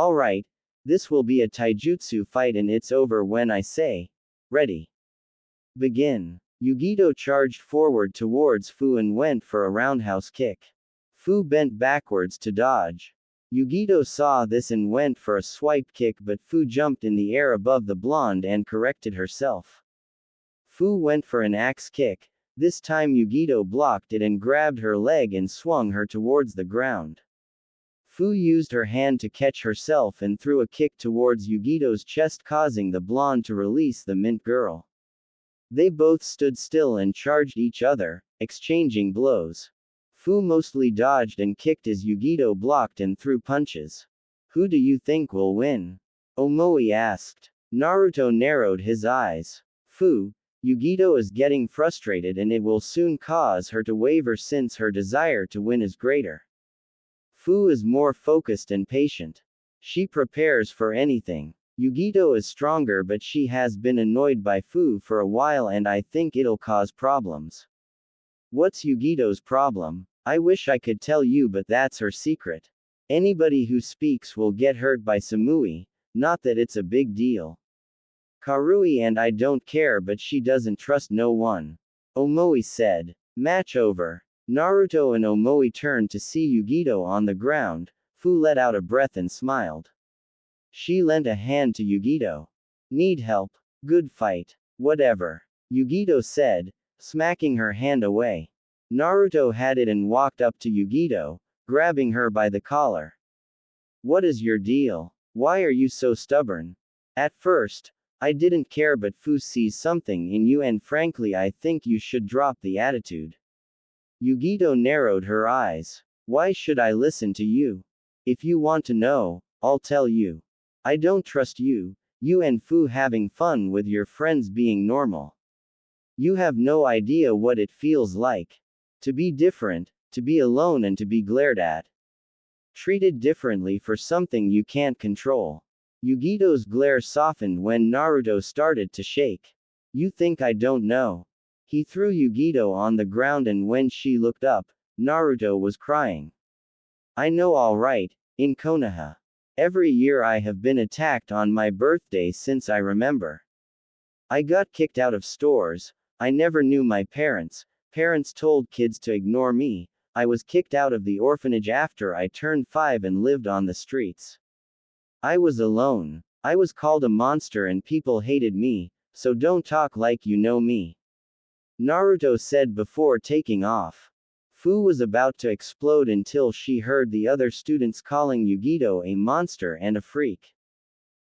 Alright, this will be a taijutsu fight and it's over when I say, ready. Begin. Yugito charged forward towards Fu and went for a roundhouse kick. Fu bent backwards to dodge. Yugito saw this and went for a swipe kick, but Fu jumped in the air above the blonde and corrected herself. Fu went for an axe kick. This time Yugito blocked it and grabbed her leg and swung her towards the ground. Fu used her hand to catch herself and threw a kick towards Yugito's chest, causing the blonde to release the mint girl. They both stood still and charged each other, exchanging blows. Fu mostly dodged and kicked as Yugito blocked and threw punches. Who do you think will win? Omoi asked. Naruto narrowed his eyes. Fu, Yugito is getting frustrated and it will soon cause her to waver since her desire to win is greater. Fu is more focused and patient. She prepares for anything. Yugito is stronger, but she has been annoyed by Fu for a while and I think it'll cause problems. What's Yugito's problem? I wish I could tell you, but that's her secret. Anybody who speaks will get hurt by Samui, not that it's a big deal. Karui and I don't care, but she doesn't trust no one. Omoi said. Match over. Naruto and Omoi turned to see Yugito on the ground. Fu let out a breath and smiled. She lent a hand to Yugito. Need help? Good fight. Whatever. Yugito said, smacking her hand away. Naruto had it and walked up to Yugito, grabbing her by the collar. What is your deal? Why are you so stubborn? At first, I didn't care, but Fu sees something in you and frankly I think you should drop the attitude. Yugito narrowed her eyes. Why should I listen to you? If you want to know, I'll tell you. I don't trust you, you and Fu having fun with your friends being normal. You have no idea what it feels like. To be different, to be alone and to be glared at. Treated differently for something you can't control. Yugito's glare softened when Naruto started to shake. You think I don't know? He threw Yugito on the ground and when she looked up, Naruto was crying. I know, all right, in Konoha. Every year I have been attacked on my birthday since I remember. I got kicked out of stores, I never knew my parents, parents told kids to ignore me, I was kicked out of the orphanage after I turned 5 and lived on the streets. I was alone, I was called a monster and people hated me, so don't talk like you know me. Naruto said before taking off. Fu was about to explode until she heard the other students calling Yugito a monster and a freak.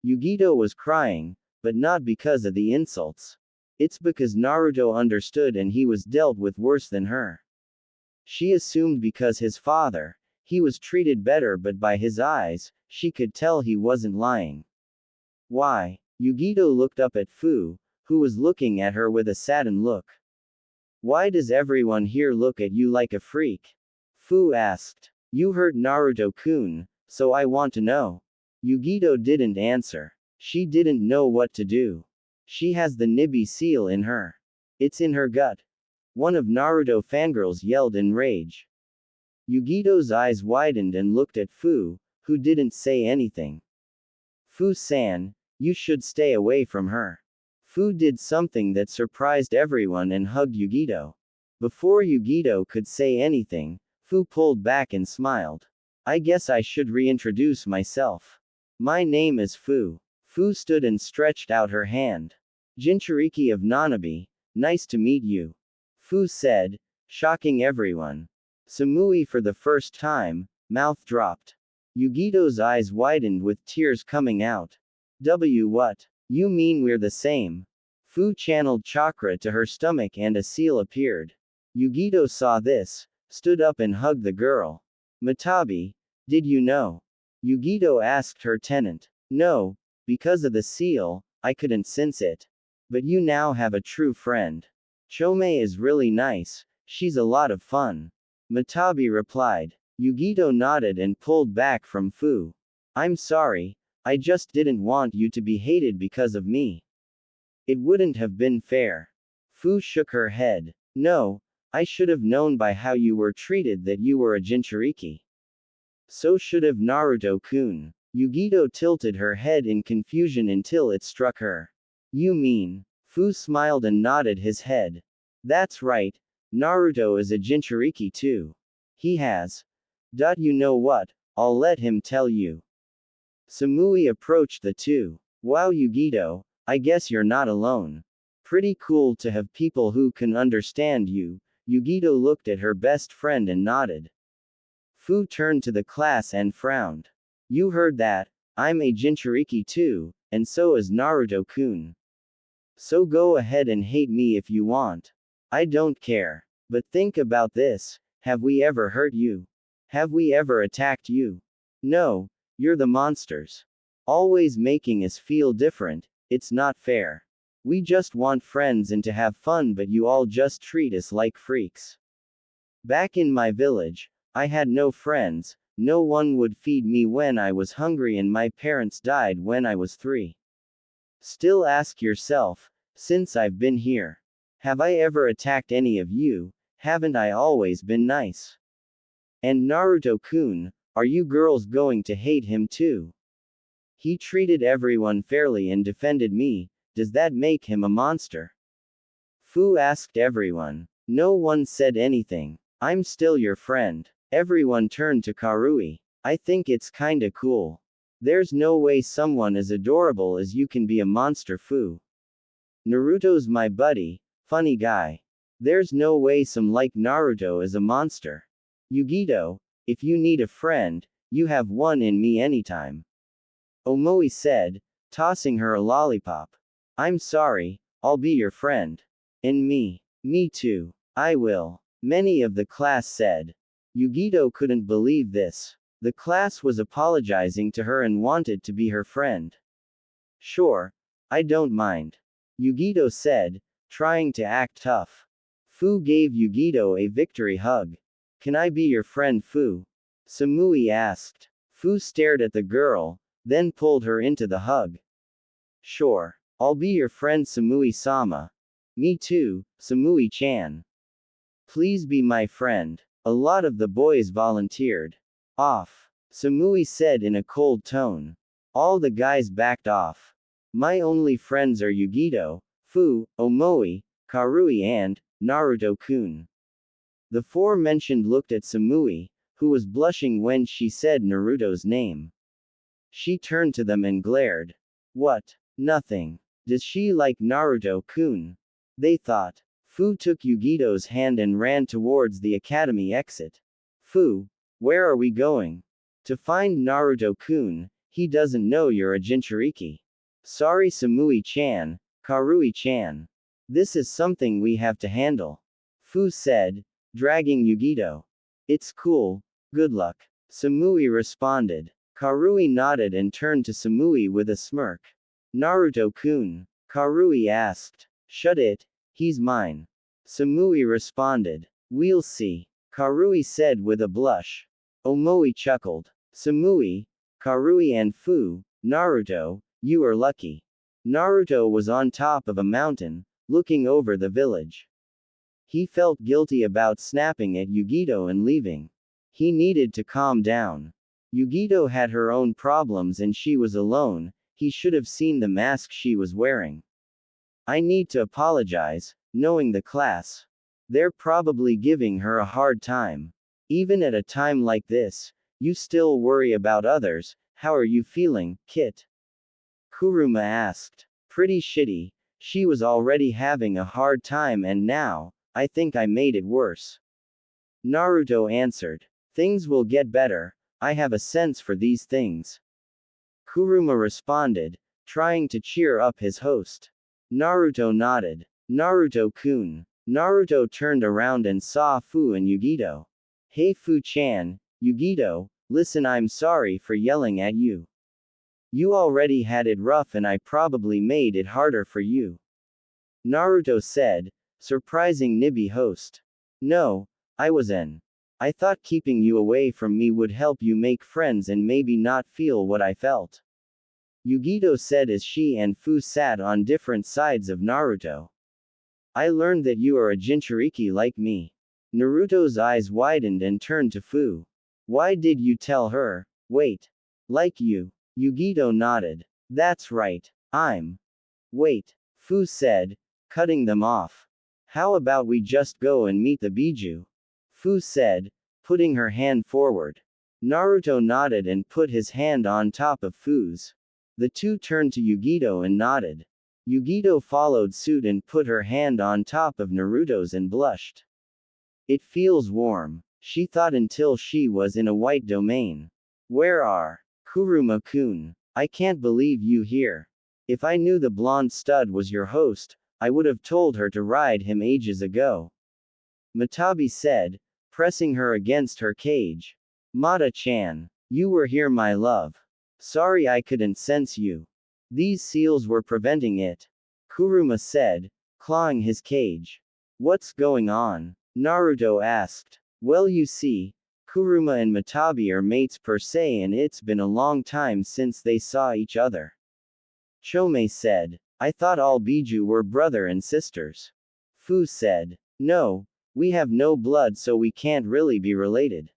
Yugito was crying, but not because of the insults. It's because Naruto understood and he was dealt with worse than her. She assumed because his father, he was treated better, but by his eyes, she could tell he wasn't lying. Why? Yugito looked up at Fu, who was looking at her with a saddened look. Why does everyone here look at you like a freak? Fu asked. You hurt Naruto-kun, so I want to know. Yugito didn't answer. She didn't know what to do. She has the Nibi seal in her. It's in her gut. One of Naruto fangirls yelled in rage. Yugito's eyes widened and looked at Fu, who didn't say anything. Fu-san, you should stay away from her. Fu did something that surprised everyone and hugged Yugito. Before Yugito could say anything, Fu pulled back and smiled. I guess I should reintroduce myself. My name is Fu. Fu stood and stretched out her hand. Jinchuriki of Nanabe, nice to meet you. Fu said, shocking everyone. Samui for the first time, mouth dropped. Yugito's eyes widened with tears coming out. What? You mean we're the same? Fu channeled chakra to her stomach and a seal appeared. Yugito saw this, stood up and hugged the girl. Matabi, did you know? Yugito asked her tenant. No, because of the seal, I couldn't sense it. But you now have a true friend. Chome is really nice, she's a lot of fun. Matabi replied. Yugito nodded and pulled back from Fu. I'm sorry, I just didn't want you to be hated because of me. It wouldn't have been fair. Fu shook her head. No, I should have known by how you were treated that you were a Jinchuriki. So should have Naruto-kun. Yugito tilted her head in confusion until it struck her. You mean? Fu smiled and nodded his head. That's right. Naruto is a Jinchuriki too. He has. You know what? I'll let him tell you. Samui approached the two. Wow, Yugito, I guess you're not alone. Pretty cool to have people who can understand you. Yugito looked at her best friend and nodded. Fu turned to the class and frowned. You heard that? I'm a Jinchuriki too, and so is Naruto-kun. So go ahead and hate me if you want. I don't care. But think about this, have we ever hurt you? Have we ever attacked you? No, you're the monsters. Always making us feel different, it's not fair. We just want friends and to have fun, but you all just treat us like freaks. Back in my village, I had no friends, no one would feed me when I was hungry, and my parents died when I was 3. Still ask yourself, since I've been here, have I ever attacked any of you? Haven't I always been nice? And Naruto-kun, are you girls going to hate him too? He treated everyone fairly and defended me, does that make him a monster? Fu asked everyone. No one said anything. I'm still your friend. Everyone turned to Karui. I think it's kinda cool. There's no way someone as adorable as you can be a monster, Fu. Naruto's my buddy, funny guy. There's no way some like Naruto is a monster. Yugito, if you need a friend, you have one in me anytime. Omoi said, tossing her a lollipop. I'm sorry, I'll be your friend. And me. Me too. I will. Many of the class said. Yugito couldn't believe this. The class was apologizing to her and wanted to be her friend. Sure. I don't mind. Yugito said, trying to act tough. Fu gave Yugito a victory hug. Can I be your friend, Fu? Samui asked. Fu stared at the girl, then pulled her into the hug. Sure. I'll be your friend, Samui-sama. Me too, Samui-chan. Please be my friend. A lot of the boys volunteered. Off. Samui said in a cold tone. All the guys backed off. My only friends are Yugito, Fu, Omoi, Karui and Naruto-kun. The four mentioned looked at Samui, who was blushing when she said Naruto's name. She turned to them and glared. What? Nothing. Does she like Naruto-kun? They thought. Fu took Yugito's hand and ran towards the academy exit. Fu, where are we going? To find Naruto-kun. He doesn't know you're a Jinchuriki. Sorry, Samui-chan, Karui-chan. This is something we have to handle. Fu said, dragging Yugito. It's cool, good luck. Samui responded. Karui nodded and turned to Samui with a smirk. Naruto-kun. Karui asked. Shut it, he's mine. Samui responded. We'll see. Karui said with a blush. Omoi chuckled. Samui, Karui and Fu, Naruto, you are lucky. Naruto was on top of a mountain, looking over the village. He felt guilty about snapping at Yugito and leaving. He needed to calm down. Yugito had her own problems and she was alone. He should have seen the mask she was wearing. I need to apologize, knowing the class. They're probably giving her a hard time. Even at a time like this, you still worry about others. How are you feeling, Kit? Kuruma asked. Pretty shitty. She was already having a hard time and now, I think I made it worse. Naruto answered. Things will get better. I have a sense for these things. Kuruma responded, trying to cheer up his host. Naruto nodded. Naruto-kun. Naruto turned around and saw Fu and Yugito. Hey Fu-chan, Yugito, listen, I'm sorry for yelling at you. You already had it rough and I probably made it harder for you. Naruto said, surprising Nibi host. No, I thought keeping you away from me would help you make friends and maybe not feel what I felt. Yugito said as she and Fu sat on different sides of Naruto. I learned that you are a Jinchuriki like me. Naruto's eyes widened and turned to Fu. Why did you tell her? Wait. Like you. Yugito nodded. That's right. Wait. Fu said, cutting them off. How about we just go and meet the Biju? Fu said, putting her hand forward. Naruto nodded and put his hand on top of Fu's. The two turned to Yugito and nodded. Yugito followed suit and put her hand on top of Naruto's and blushed. It feels warm, she thought until she was in a white domain. Where are Kuruma-kun? I can't believe you here. If I knew the blonde stud was your host, I would have told her to ride him ages ago. Matabi said, pressing her against her cage. Mata-chan, you were here, my love. Sorry I couldn't sense you. These seals were preventing it. Kuruma said, clawing his cage. What's going on? Naruto asked. Well, you see, Kuruma and Matabi are mates per se, and it's been a long time since they saw each other. Chome said. I thought all Biju were brother and sisters. Fu said. No, we have no blood, so we can't really be related.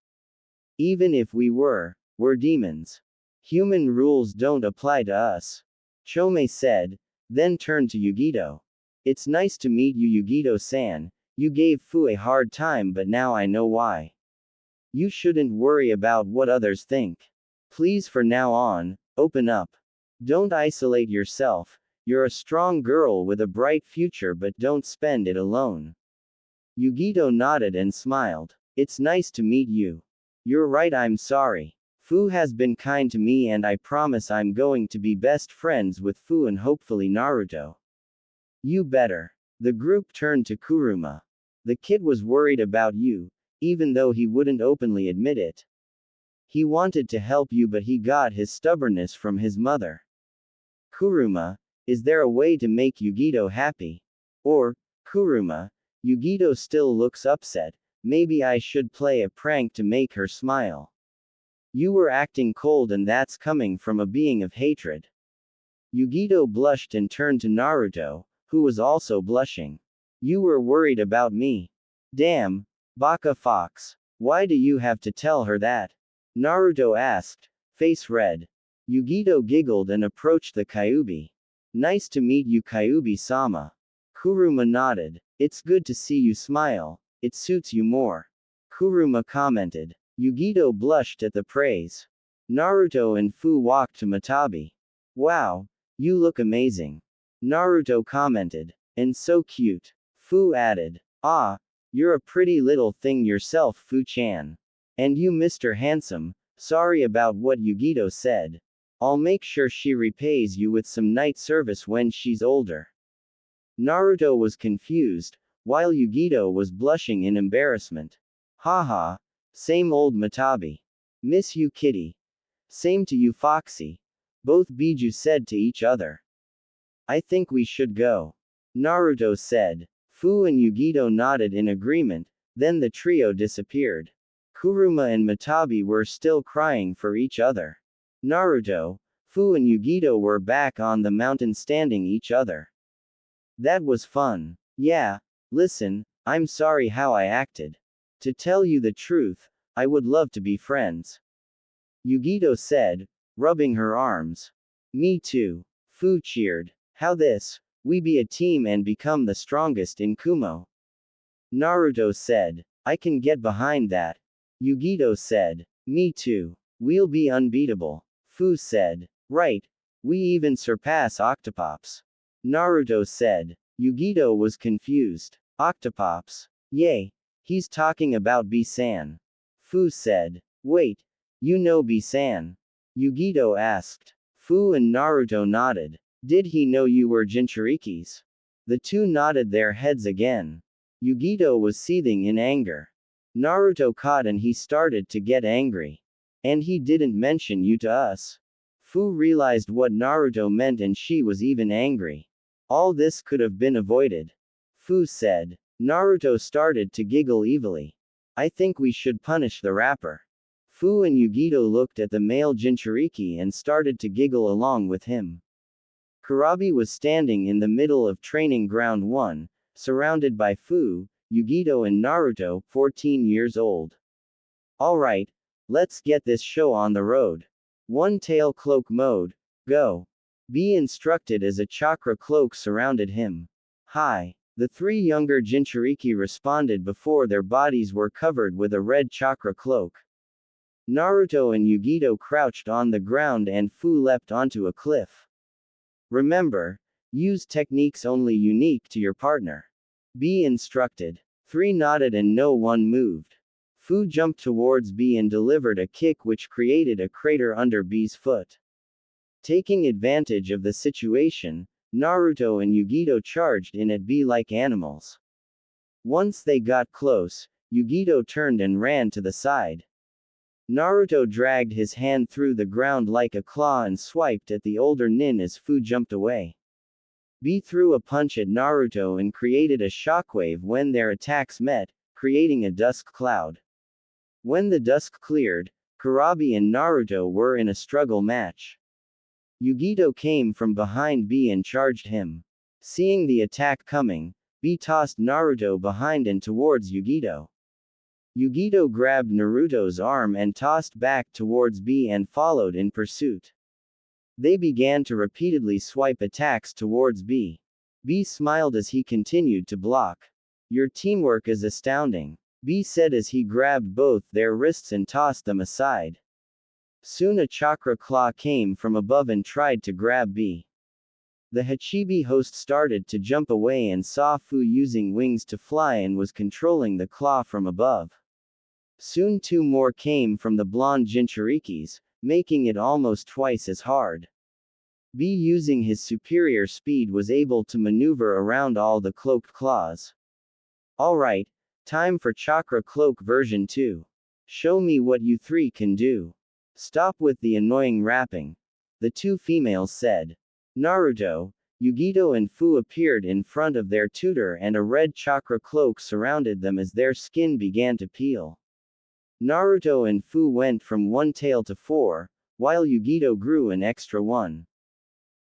Even if we were, we're demons. Human rules don't apply to us. Chome said, then turned to Yugito. It's nice to meet you, Yugito-san. You gave Fu a hard time, but now I know why. You shouldn't worry about what others think. Please, for now on, open up. Don't isolate yourself. You're a strong girl with a bright future, but don't spend it alone. Yugito nodded and smiled. It's nice to meet you. You're right, I'm sorry. Fu has been kind to me, and I promise I'm going to be best friends with Fu and hopefully Naruto. You better. The group turned to Kuruma. The kid was worried about you, even though he wouldn't openly admit it. He wanted to help you, but he got his stubbornness from his mother. Kuruma, is there a way to make Yugito happy? Or, Kuruma, Yugito still looks upset, maybe I should play a prank to make her smile. You were acting cold, and that's coming from a being of hatred. Yugito blushed and turned to Naruto, who was also blushing. You were worried about me. Damn, Baka Fox. Why do you have to tell her that? Naruto asked, face red. Yugito giggled and approached the Kyuubi. Nice to meet you, Kyuubi-sama. Kuruma nodded. It's good to see you smile. It suits you more. Kuruma commented. Yugito blushed at the praise. Naruto and Fu walked to Matabi. Wow, you look amazing. Naruto commented. And so cute. Fu added. Ah, you're a pretty little thing yourself, Fu-chan. And you, Mr. Handsome, sorry about what Yugito said. I'll make sure she repays you with some night service when she's older. Naruto was confused, while Yugito was blushing in embarrassment. Haha. Same old Matabi. Miss you, kitty. Same to you, Foxy. Both Biju said to each other. I think we should go. Naruto said. Fu and Yugito nodded in agreement, then the trio disappeared. Kuruma and Matabi were still crying for each other. Naruto, Fu and Yugito were back on the mountain standing each other. That was fun. Yeah, listen, I'm sorry how I acted. To tell you the truth, I would love to be friends. Yugito said, rubbing her arms. Me too. Fu cheered. How this, we be a team and become the strongest in Kumo. Naruto said. I can get behind that. Yugito said. Me too. We'll be unbeatable. Fu said. Right. We even surpass Octopops. Naruto said. Yugito was confused. Octopops? Yay. He's talking about B-san. Fu said. Wait. You know B-san? Yugito asked. Fu and Naruto nodded. Did he know you were Jinchurikis? The two nodded their heads again. Yugito was seething in anger. Naruto caught and he started to get angry. And he didn't mention you to us. Fu realized what Naruto meant and she was even angry. All this could have been avoided. Fu said. Naruto started to giggle evilly. I think we should punish the rapper. Fu and Yugito looked at the male Jinchuriki and started to giggle along with him. Kurabi was standing in the middle of training ground 1, surrounded by Fu, Yugito and Naruto, 14 years old. Alright, let's get this show on the road. One tail cloak mode. Go. Be instructed as a chakra cloak surrounded him. Hi. The three younger Jinchuriki responded before their bodies were covered with a red chakra cloak. Naruto and Yugito crouched on the ground and Fu leapt onto a cliff. Remember, use techniques only unique to your partner. Be instructed. Three nodded and no one moved. Fu jumped towards B and delivered a kick which created a crater under B's foot. Taking advantage of the situation, Naruto and Yugito charged in at B like animals. Once they got close, Yugito turned and ran to the side. Naruto dragged his hand through the ground like a claw and swiped at the older nin as Fu jumped away. B threw a punch at Naruto and created a shockwave when their attacks met, creating a dusk cloud. When the dusk cleared, Kurabi and Naruto were in a struggle match. Yugito came from behind B and charged him. Seeing the attack coming, B tossed Naruto behind and towards Yugito. Yugito grabbed Naruto's arm and tossed back towards B and followed in pursuit. They began to repeatedly swipe attacks towards B. B smiled as he continued to block. Your teamwork is astounding, B said as he grabbed both their wrists and tossed them aside. Soon a chakra claw came from above and tried to grab B. The Hachibi host started to jump away and saw Fu using wings to fly and was controlling the claw from above. Soon two more came from the blonde Jinchurikis, making it almost twice as hard. B using his superior speed was able to maneuver around all the cloaked claws. Alright, time for Chakra Cloak version 2. Show me what you three can do. Stop with the annoying rapping. The two females said. Naruto, Yugito and Fu appeared in front of their tutor and a red chakra cloak surrounded them as their skin began to peel. Naruto and Fu went from 1 tail to 4, while Yugito grew an extra 1.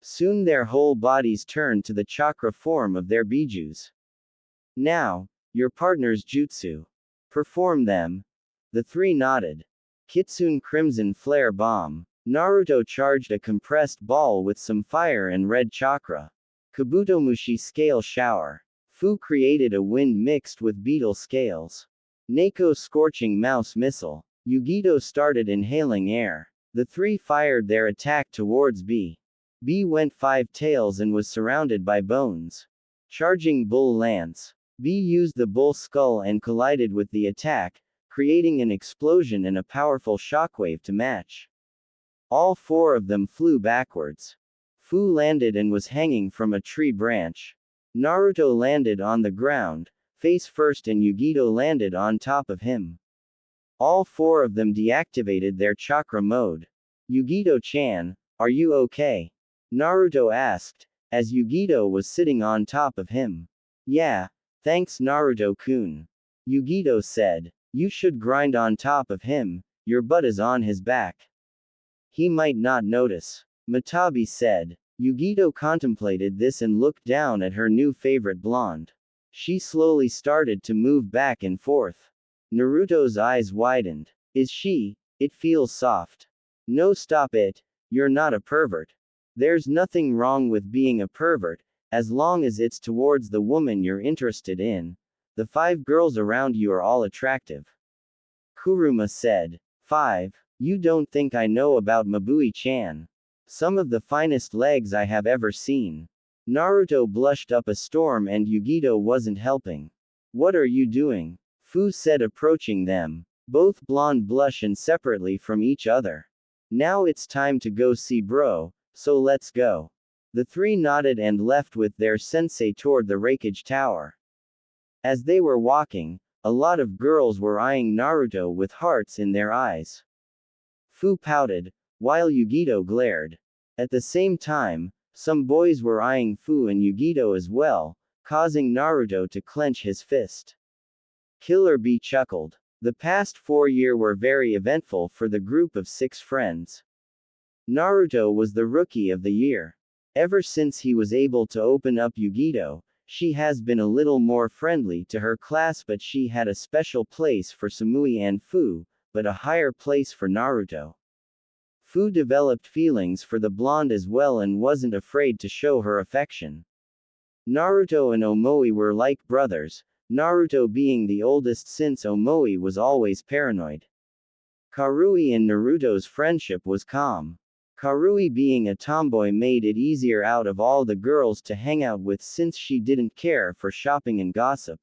Soon their whole bodies turned to the chakra form of their bijus. Now, your partner's jutsu. Perform them. The three nodded. Kitsune Crimson Flare Bomb. Naruto charged a compressed ball with some fire and red chakra. Kabutomushi Scale Shower. Fu created a wind mixed with beetle scales. Neko Scorching Mouse Missile. Yugito started inhaling air. The three fired their attack towards B. B went 5 tails and was surrounded by bones. Charging Bull Lance. B used the bull skull and collided with the attack, creating an explosion and a powerful shockwave to match. All 4 of them flew backwards. Fu landed and was hanging from a tree branch. Naruto landed on the ground, face first, and Yugito landed on top of him. All 4 of them deactivated their chakra mode. Yugito-chan, are you okay? Naruto asked, as Yugito was sitting on top of him. Yeah, thanks Naruto-kun. Yugito said. You should grind on top of him, your butt is on his back. He might not notice. Matabi said. Yugito contemplated this and looked down at her new favorite blonde. She slowly started to move back and forth. Naruto's eyes widened. Is she? It feels soft. No, stop it. You're not a pervert. There's nothing wrong with being a pervert, as long as it's towards the woman you're interested in. The 5 girls around you are all attractive. Kuruma said. 5. You don't think I know about Mabui-chan. Some of the finest legs I have ever seen. Naruto blushed up a storm and Yugito wasn't helping. What are you doing? Fu said approaching them. Both blonde blush and separately from each other. Now it's time to go see bro, so let's go. The 3 nodded and left with their sensei toward the Raikage Tower. As they were walking, a lot of girls were eyeing Naruto with hearts in their eyes. Fu pouted, while Yugito glared. At the same time, some boys were eyeing Fu and Yugito as well, causing Naruto to clench his fist. Killer Bee chuckled. The past 4 years were very eventful for the group of 6 friends. Naruto was the rookie of the year. Ever since he was able to open up Yugito, she has been a little more friendly to her class, but she had a special place for Samui and Fu, but a higher place for Naruto. Fu developed feelings for the blonde as well and wasn't afraid to show her affection. Naruto and Omoi were like brothers, Naruto being the oldest since Omoi was always paranoid. Karui and Naruto's friendship was calm. Karui being a tomboy made it easier out of all the girls to hang out with since she didn't care for shopping and gossip.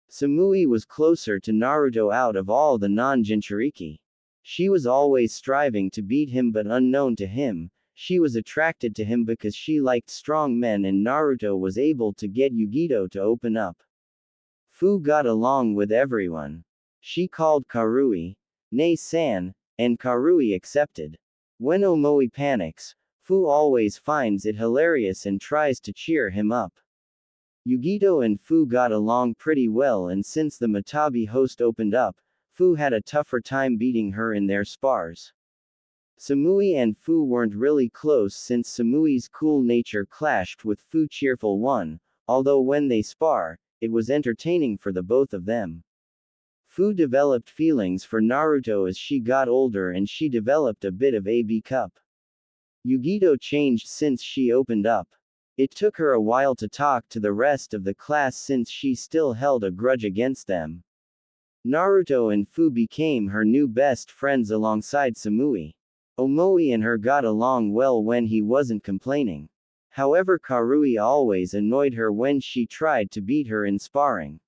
Samui was closer to Naruto out of all the non-Jinchuriki. She was always striving to beat him but unknown to him, she was attracted to him because she liked strong men and Naruto was able to get Yugito to open up. Fu got along with everyone. She called Karui, "Nei-san," and Karui accepted. When Omoi panics, Fu always finds it hilarious and tries to cheer him up. Yugito and Fu got along pretty well and since the Matabi host opened up, Fu had a tougher time beating her in their spars. Samui and Fu weren't really close since Samui's cool nature clashed with Fu's cheerful one, although when they spar, it was entertaining for the both of them. Fu developed feelings for Naruto as she got older and she developed a bit of AB cup. Yugito changed since she opened up. It took her a while to talk to the rest of the class since she still held a grudge against them. Naruto and Fu became her new best friends alongside Samui. Omoi and her got along well when he wasn't complaining. However, Karui always annoyed her when she tried to beat her in sparring.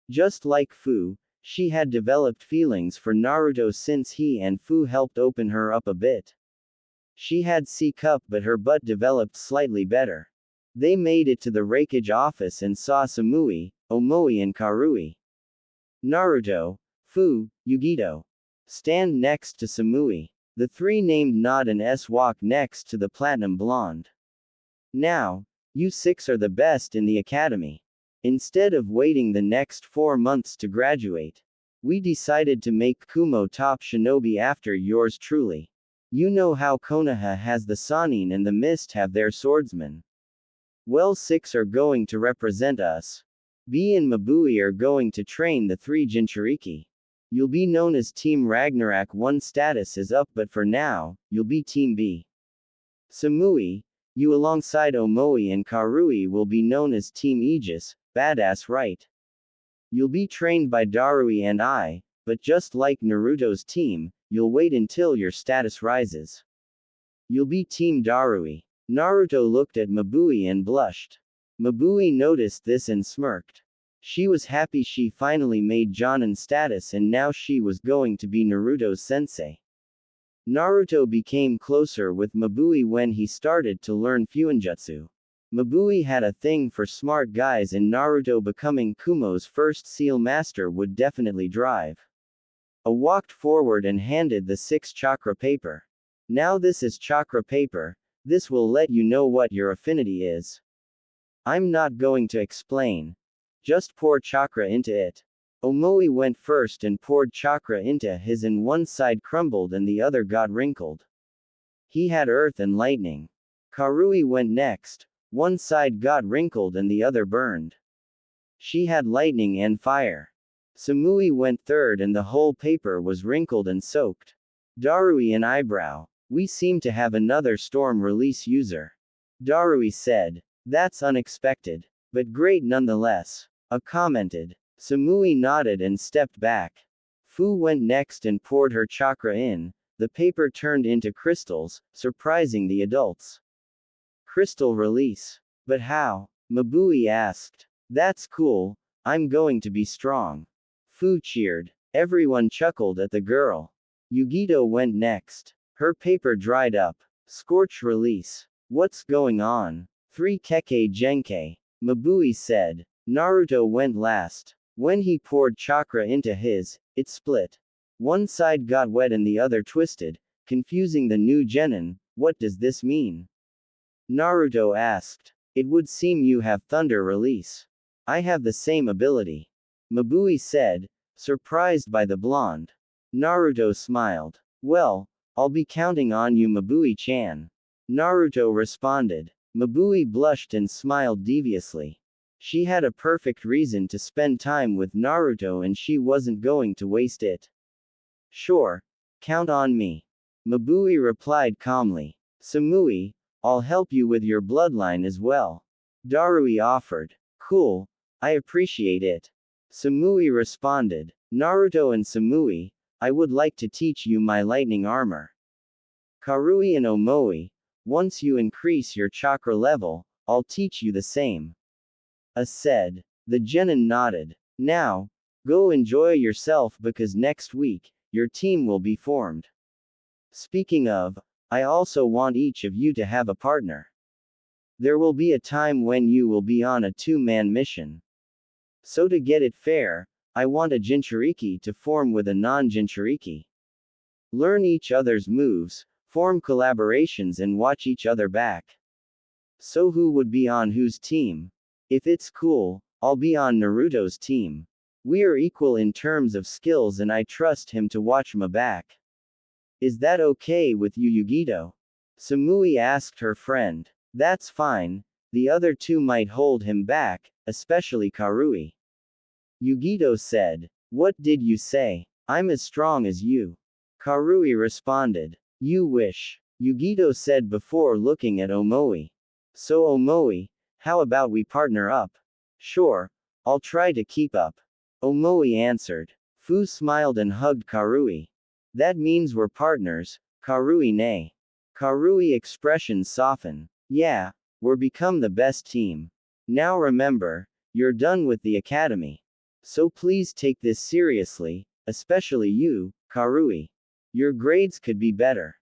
Just like Fu, she had developed feelings for Naruto since he and Fu helped open her up a bit. She had C cup but her butt developed slightly better. They made it to the Raikage office and saw Samui, Omoi and Karui. Naruto, Fu, Yugito. Stand next to Samui. The three named Nod and S walk next to the platinum blonde. Now, you six are the best in the academy. Instead of waiting the next 4 months to graduate, we decided to make Kumo top shinobi after yours truly. You know how Konoha has the Sannin and the Mist have their swordsmen. Well, 6 are going to represent us. B and Mabui are going to train the 3 Jinchuriki. You'll be known as Team Ragnarok. 1 status is up but for now, you'll be Team B. Samui, you alongside Omoi and Karui will be known as Team Aegis, badass right? You'll be trained by Darui and I, but just like Naruto's team, you'll wait until your status rises. You'll be Team Darui. Naruto looked at Mabui and blushed. Mabui noticed this and smirked. She was happy she finally made Jonin status and now she was going to be Naruto's sensei. Naruto became closer with Mabui when he started to learn Fuinjutsu. Mabui had a thing for smart guys and Naruto becoming Kumo's first seal master would definitely drive. A walked forward and handed the 6 chakra paper. Now this is chakra paper, this will let you know what your affinity is. I'm not going to explain. Just pour chakra into it. Omoi went first and poured chakra into his and one side crumbled and the other got wrinkled. He had earth and lightning. Karui went next. One side got wrinkled and the other burned. She had lightning and fire. Samui went third and the whole paper was wrinkled and soaked. Darui and eyebrow. We seem to have another storm release user. Darui said. That's unexpected. But great nonetheless. A commented. Samui nodded and stepped back. Fu went next and poured her chakra in. The paper turned into crystals, surprising the adults. Crystal release. But how? Mabui asked. That's cool, I'm going to be strong. Fu cheered. Everyone chuckled at the girl. Yugito went next. Her paper dried up. Scorch release. What's going on? 3 Kekkei Genkei. Mabui said. Naruto went last. When he poured chakra into his, it split. One side got wet and the other twisted, confusing the new genin. What does this mean? Naruto asked. It would seem you have thunder release. I have the same ability. Mabui said, surprised by the blonde. Naruto smiled. Well, I'll be counting on you, Mabui-chan. Naruto responded. Mabui blushed and smiled deviously. She had a perfect reason to spend time with Naruto and she wasn't going to waste it. Sure. Count on me. Mabui replied calmly. Samui, I'll help you with your bloodline as well. Darui offered. Cool, I appreciate it. Samui responded. Naruto and Samui, I would like to teach you my lightning armor. Karui and Omoi, once you increase your chakra level, I'll teach you the same. Said. The genin nodded. Now, go enjoy yourself because next week, your team will be formed. Speaking of, I also want each of you to have a partner. There will be a time when you will be on a two-man mission. So to get it fair, I want a Jinchuriki to form with a non-Jinchuriki. Learn each other's moves, form collaborations and watch each other back. So who would be on whose team? If it's cool, I'll be on Naruto's team. We are equal in terms of skills and I trust him to watch my back. Is that okay with you, Yugito? Samui asked her friend. That's fine, the other two might hold him back, especially Karui. Yugito said. What did you say? I'm as strong as you. Karui responded. You wish. Yugito said before looking at Omoi. So Omoi, how about we partner up? Sure, I'll try to keep up. Omoi answered. Fu smiled and hugged Karui. That means we're partners, Karui nay. Karui expressions soften. Yeah, we're become the best team. Now remember, you're done with the academy. So please take this seriously, especially you, Karui. Your grades could be better.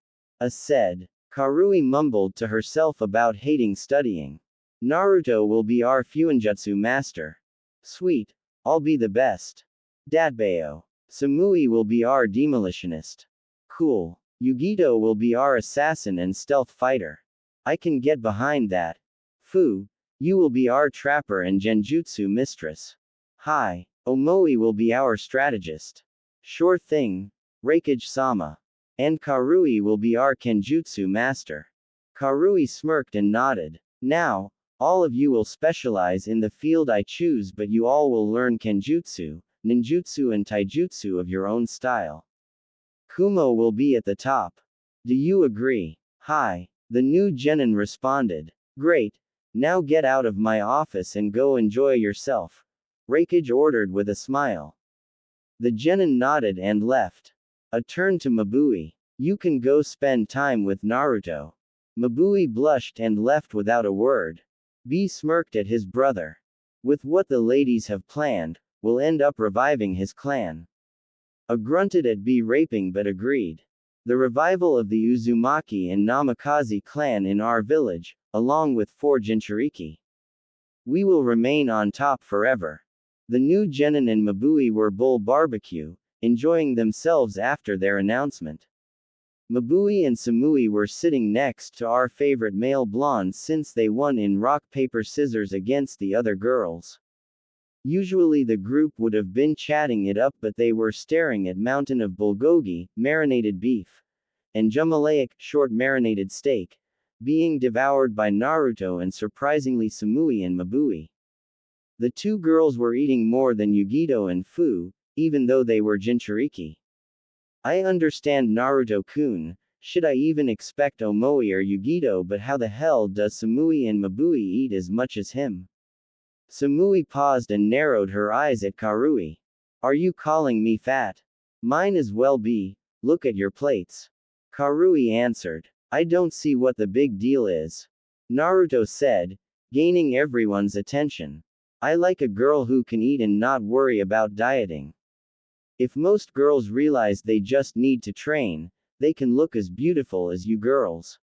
Said. Karui mumbled to herself about hating studying. Naruto will be our Fuinjutsu master. Sweet, I'll be the best. Datbeo. Samui will be our demolitionist. Cool. Yugito will be our assassin and stealth fighter. I can get behind that. Fu, you will be our trapper and genjutsu mistress. Hi, Omoi will be our strategist. Sure thing, Raikage-sama. And Karui will be our kenjutsu master. Karui smirked and nodded. Now, all of you will specialize in the field I choose, but you all will learn kenjutsu, ninjutsu and taijutsu of your own style. Kumo will be at the top. Do you agree? Hi. The new genin responded. Great. Now get out of my office and go enjoy yourself. Raikage ordered with a smile. The genin nodded and left. A turn to Mabui. You can go spend time with Naruto. Mabui blushed and left without a word. B smirked at his brother. With what the ladies have planned, we'll end up reviving his clan. A grunted at B raping but agreed. The revival of the Uzumaki and Namikaze clan in our village, along with 4 Jinchuriki. We will remain on top forever. The new genin and Mabui were bull barbecue, enjoying themselves after their announcement. Mabui and Samui were sitting next to our favorite male blondes since they won in rock paper scissors against the other girls. Usually the group would have been chatting it up, but they were staring at mountain of bulgogi, marinated beef, and jambalaya, short marinated steak, being devoured by Naruto and surprisingly Samui and Mabui. The two girls were eating more than Yugito and Fu, even though they were Jinchuriki. I understand Naruto-kun, should I even expect Omoi or Yugito, but how the hell does Samui and Mabui eat as much as him? Samui paused and narrowed her eyes at Karui. Are you calling me fat? Mine as well be, look at your plates. Karui answered. I don't see what the big deal is. Naruto said, gaining everyone's attention. I like a girl who can eat and not worry about dieting. If most girls realize they just need to train, they can look as beautiful as you girls.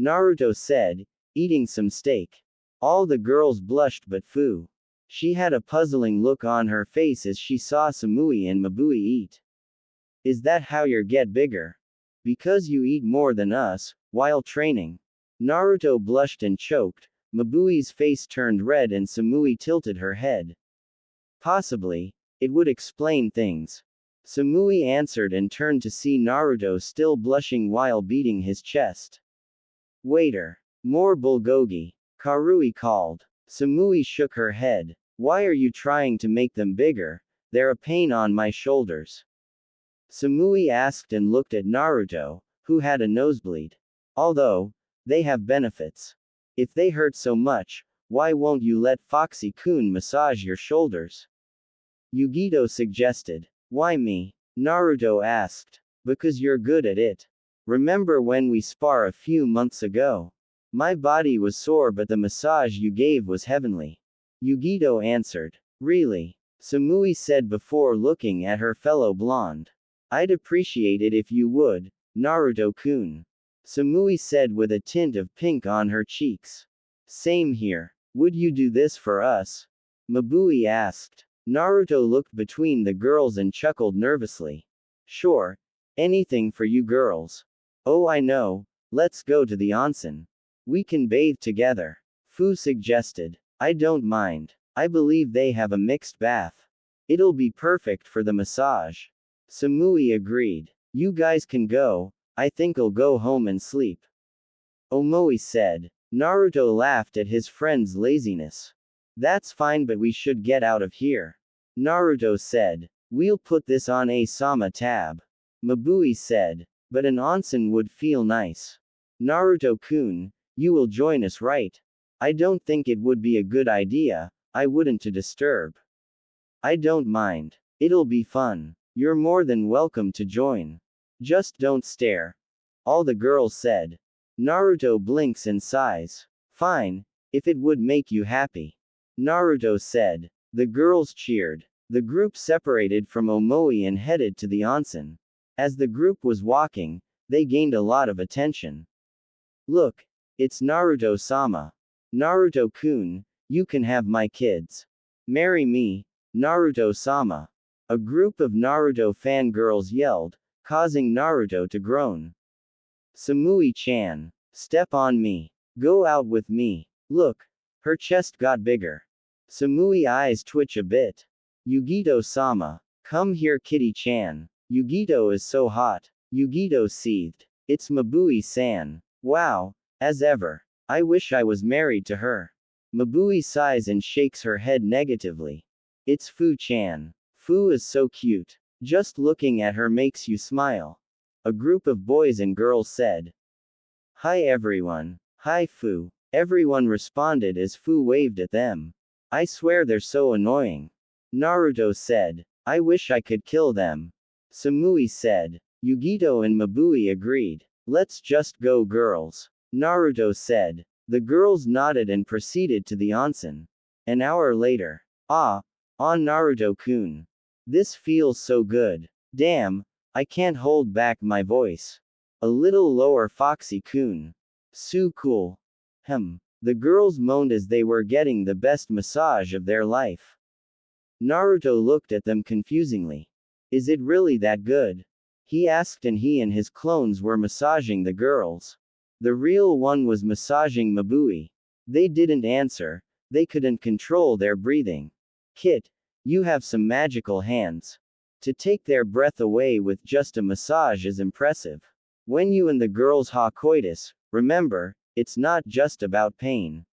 Naruto said, eating some steak. All the girls blushed but Fu. She had a puzzling look on her face as she saw Samui and Mabui eat. Is that how you get bigger? Because you eat more than us, while training? Naruto blushed and choked. Mabui's face turned red and Samui tilted her head. Possibly, it would explain things. Samui answered and turned to see Naruto still blushing while beating his chest. Waiter. More bulgogi. Karui called. Samui shook her head. Why are you trying to make them bigger? They're a pain on my shoulders. Samui asked and looked at Naruto, who had a nosebleed. Although, they have benefits. If they hurt so much, why won't you let Foxy-kun massage your shoulders? Yugito suggested. Why me? Naruto asked. Because you're good at it. Remember when we spar a few months ago? My body was sore but the massage you gave was heavenly. Yugito answered. Really? Samui said before looking at her fellow blonde. I'd appreciate it if you would, Naruto-kun. Samui said with a tint of pink on her cheeks. Same here. Would you do this for us? Mabui asked. Naruto looked between the girls and chuckled nervously. Sure. Anything for you girls. Oh, I know. Let's go to the onsen. We can bathe together. Fu suggested. I don't mind. I believe they have a mixed bath. It'll be perfect for the massage. Samui agreed. You guys can go. I think I'll go home and sleep. Omoi said. Naruto laughed at his friend's laziness. That's fine but we should get out of here. Naruto said. We'll put this on a Sama tab. Mabui said. But an onsen would feel nice. Naruto-kun, you will join us right? I don't think it would be a good idea, I wouldn't to disturb. I don't mind. It'll be fun. You're more than welcome to join. Just don't stare. All the girls said. Naruto blinks and sighs. Fine, if it would make you happy. Naruto said. The girls cheered. The group separated from Omoi and headed to the onsen. As the group was walking, they gained a lot of attention. Look, it's Naruto-sama. Naruto-kun, you can have my kids. Marry me, Naruto-sama. A group of Naruto fangirls yelled, causing Naruto to groan. Samui-chan, step on me. Go out with me. Look, her chest got bigger. Samui eyes twitch a bit. Yugito-sama, come here Kitty-chan. Yugito is so hot. Yugito seethed. It's Mabui-san. Wow, as ever. I wish I was married to her. Mabui sighs and shakes her head negatively. It's Fu-chan. Fu is so cute. Just looking at her makes you smile. A group of boys and girls said. Hi everyone. Hi Fu. Everyone responded as Fu waved at them. I swear they're so annoying. Naruto said. I wish I could kill them. Samui said. Yugito and Mabui agreed. Let's just go girls. Naruto said. The girls nodded and proceeded to the onsen. An hour later. Ah, on Naruto-kun. This feels so good. Damn, I can't hold back my voice. A little lower Foxy-kun. So cool. The girls moaned as they were getting the best massage of their life. Naruto looked at them confusingly. Is it really that good? He asked and he and his clones were massaging the girls. The real one was massaging Mabui. They didn't answer, they couldn't control their breathing. Kit, you have some magical hands. To take their breath away with just a massage is impressive. When you and the girls ha coitus, remember, it's not just about pain.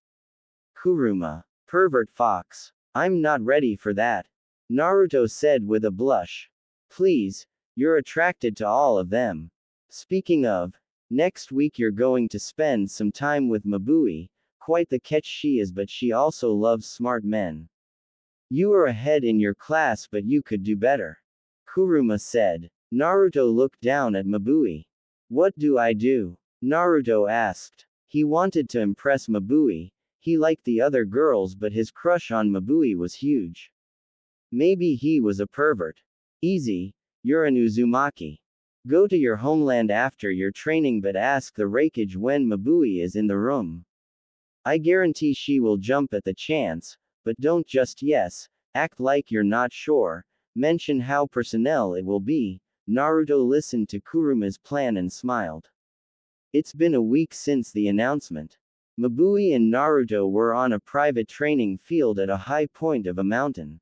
Kuruma. Pervert fox. I'm not ready for that. Naruto said with a blush. Please, you're attracted to all of them. Speaking of, next week you're going to spend some time with Mabui, quite the catch she is but she also loves smart men. You are ahead in your class but you could do better. Kuruma said. Naruto looked down at Mabui. What do I do? Naruto asked. He wanted to impress Mabui, he liked the other girls but his crush on Mabui was huge. Maybe he was a pervert. Easy, you're an Uzumaki. Go to your homeland after your training but ask the Raikage when Mabui is in the room. I guarantee she will jump at the chance, but don't just yes, act like you're not sure, mention how personnel it will be. Naruto listened to Kuruma's plan and smiled. It's been a week since the announcement. Mabui and Naruto were on a private training field at a high point of a mountain.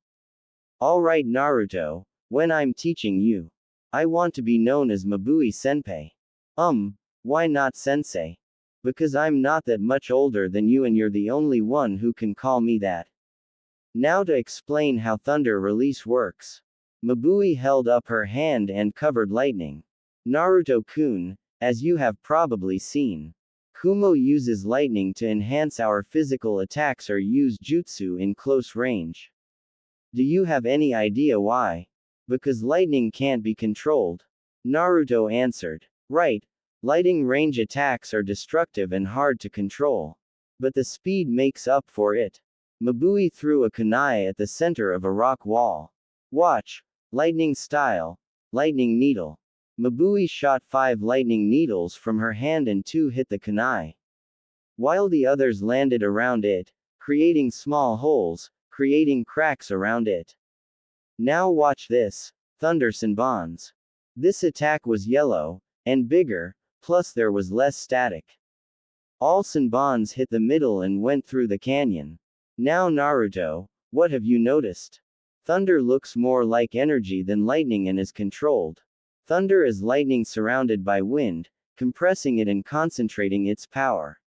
Alright Naruto, when I'm teaching you, I want to be known as Mabui-senpai. Why not sensei? Because I'm not that much older than you and you're the only one who can call me that. Now to explain how thunder release works. Mabui held up her hand and covered lightning. Naruto-kun, As you have probably seen, Kumo uses lightning to enhance our physical attacks or use jutsu in close range. Do you have any idea why? Because lightning can't be controlled. Naruto answered. Right, lightning range attacks are destructive and hard to control. But the speed makes up for it. Mabui threw a kunai at the center of a rock wall. Watch, lightning style, lightning needle. Mabui shot 5 lightning needles from her hand and 2 hit the kunai, while the others landed around it, creating small holes, creating cracks around it. Now watch this, Thunder Senbons. This attack was yellow, and bigger, plus there was less static. All Senbons hit the middle and went through the canyon. Now Naruto, what have you noticed? Thunder looks more like energy than lightning and is controlled. Thunder is lightning surrounded by wind, compressing it and concentrating its power.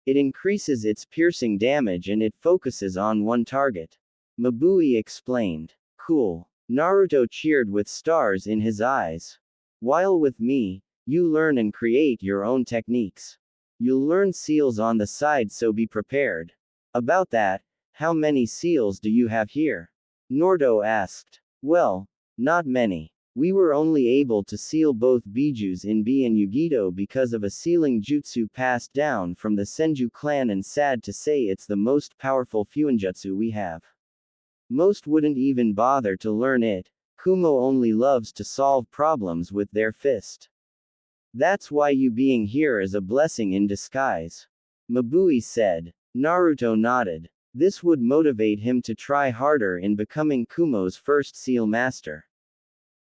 It increases its piercing damage and it focuses on one target. Mabui explained. Cool. Naruto cheered with stars in his eyes. While with me, you learn and create your own techniques. You'll learn seals on the side, so be prepared. About that, how many seals do you have here? Naruto asked. Well, not many. We were only able to seal both bijus in B and Yugito because of a sealing jutsu passed down from the Senju clan, and sad to say it's the most powerful fuinjutsu we have. Most wouldn't even bother to learn it. Kumo only loves to solve problems with their fist. That's why you being here is a blessing in disguise. Mabui said. Naruto nodded. This would motivate him to try harder in becoming Kumo's first seal master.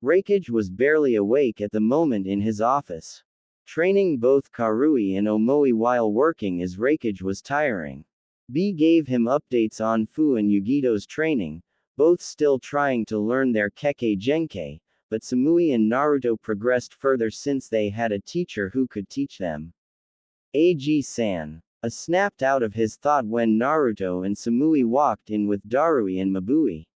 Reikage was barely awake at the moment in his office. Training both Karui and Omoi while working as Reikage was tiring. B gave him updates on Fu and Yugito's training, both still trying to learn their Kekkei Genkai, but Samui and Naruto progressed further since they had a teacher who could teach them. AG-san. Snapped out of his thought when Naruto and Samui walked in with Darui and Mabui.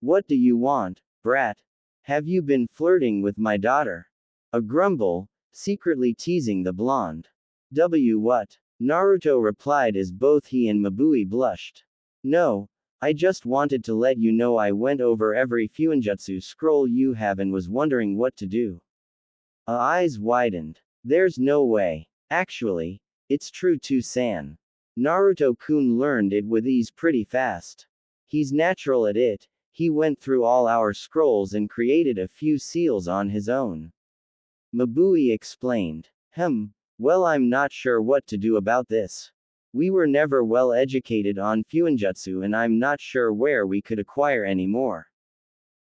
What do you want, brat? Have you been flirting with my daughter? A grumble, secretly teasing the blonde. What? Naruto replied as both he and Mabui blushed. No, I just wanted to let you know I went over every fuinjutsu scroll you have and was wondering what to do. Eyes widened. There's no way. Actually, it's true too, San. Naruto-kun learned it with ease pretty fast. He's natural at it. He went through all our scrolls and created a few seals on his own. Mabui explained. Well, I'm not sure what to do about this. We were never well educated on fuinjutsu and I'm not sure where we could acquire any more.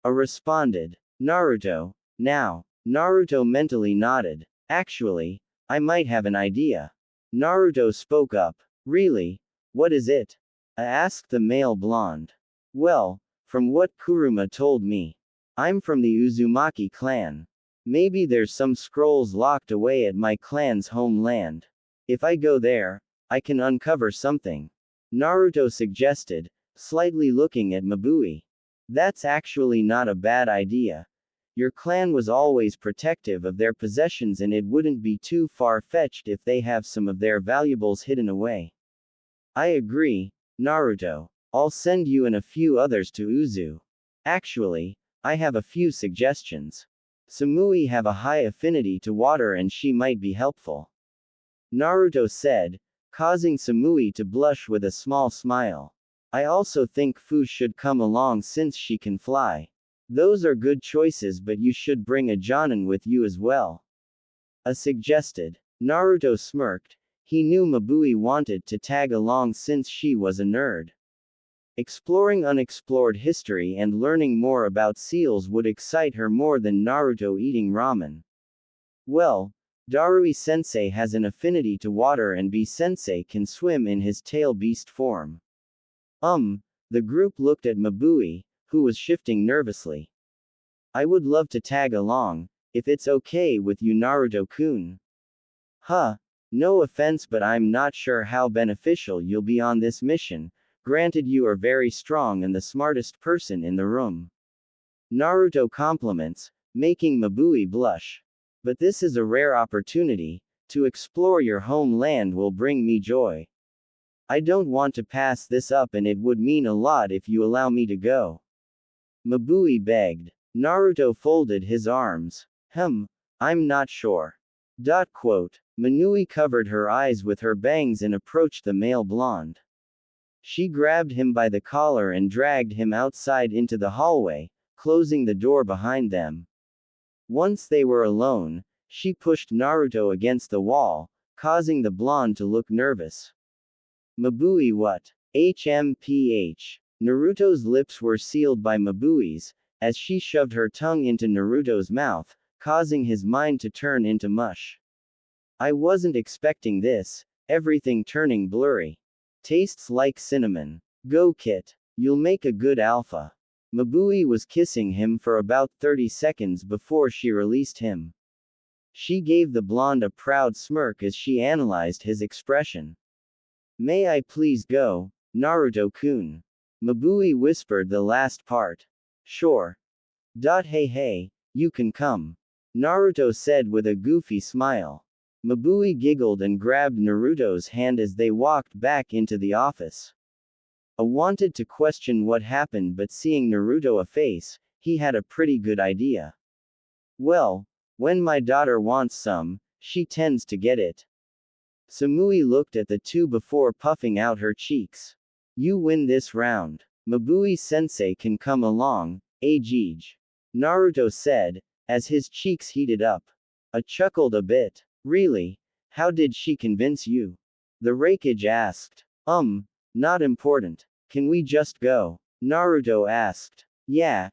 Responded Naruto. Now, Naruto mentally nodded. Actually, I might have an idea. Naruto spoke up. Really? What is it? Asked the male blonde. Well, from what Kuruma told me, I'm from the Uzumaki clan. Maybe there's some scrolls locked away at my clan's homeland. If I go there, I can uncover something. Naruto suggested, slightly looking at Mabui. That's actually not a bad idea. Your clan was always protective of their possessions and it wouldn't be too far-fetched if they have some of their valuables hidden away. I agree, Naruto. I'll send you and a few others to Uzu. Actually, I have a few suggestions. Samui have a high affinity to water and she might be helpful. Naruto said, causing Samui to blush with a small smile. I also think Fu should come along since she can fly. Those are good choices, but you should bring a Jonin with you as well. Suggested. Naruto smirked. He knew Mabui wanted to tag along since she was a nerd. Exploring unexplored history and learning more about seals would excite her more than Naruto eating ramen. Well, Darui-sensei has an affinity to water and B-sensei can swim in his tail beast form. The group looked at Mabui, who was shifting nervously. I would love to tag along, if it's okay with you, Naruto-kun. No offense, but I'm not sure how beneficial you'll be on this mission. Granted, you are very strong and the smartest person in the room. Naruto compliments, making Mabui blush. But this is a rare opportunity. To explore your homeland will bring me joy. I don't want to pass this up, and it would mean a lot if you allow me to go. Mabui begged. Naruto folded his arms. I'm not sure. Manui covered her eyes with her bangs and approached the male blonde. She grabbed him by the collar and dragged him outside into the hallway, closing the door behind them. Once they were alone, she pushed Naruto against the wall, causing the blonde to look nervous. Mabui what? HMPH. Naruto's lips were sealed by Mabui's, as she shoved her tongue into Naruto's mouth, causing his mind to turn into mush. I wasn't expecting this, everything turning blurry. Tastes like cinnamon. Go Kit. You'll make a good alpha. Mabui was kissing him for about 30 seconds before she released him. She gave the blonde a proud smirk as she analyzed his expression. May I please go, Naruto-kun? Mabui whispered the last part. Sure. Hey, you can come. Naruto said with a goofy smile. Mabui giggled and grabbed Naruto's hand as they walked back into the office. I wanted to question what happened, but seeing Naruto a face, he had a pretty good idea. Well, when my daughter wants some, she tends to get it. Samui looked at the two before puffing out her cheeks. You win this round. Mabui-sensei can come along, Ajij. Naruto said, as his cheeks heated up. I chuckled a bit. Really? How did she convince you? The Raikage asked. Not important. Can we just go? Naruto asked. Yeah,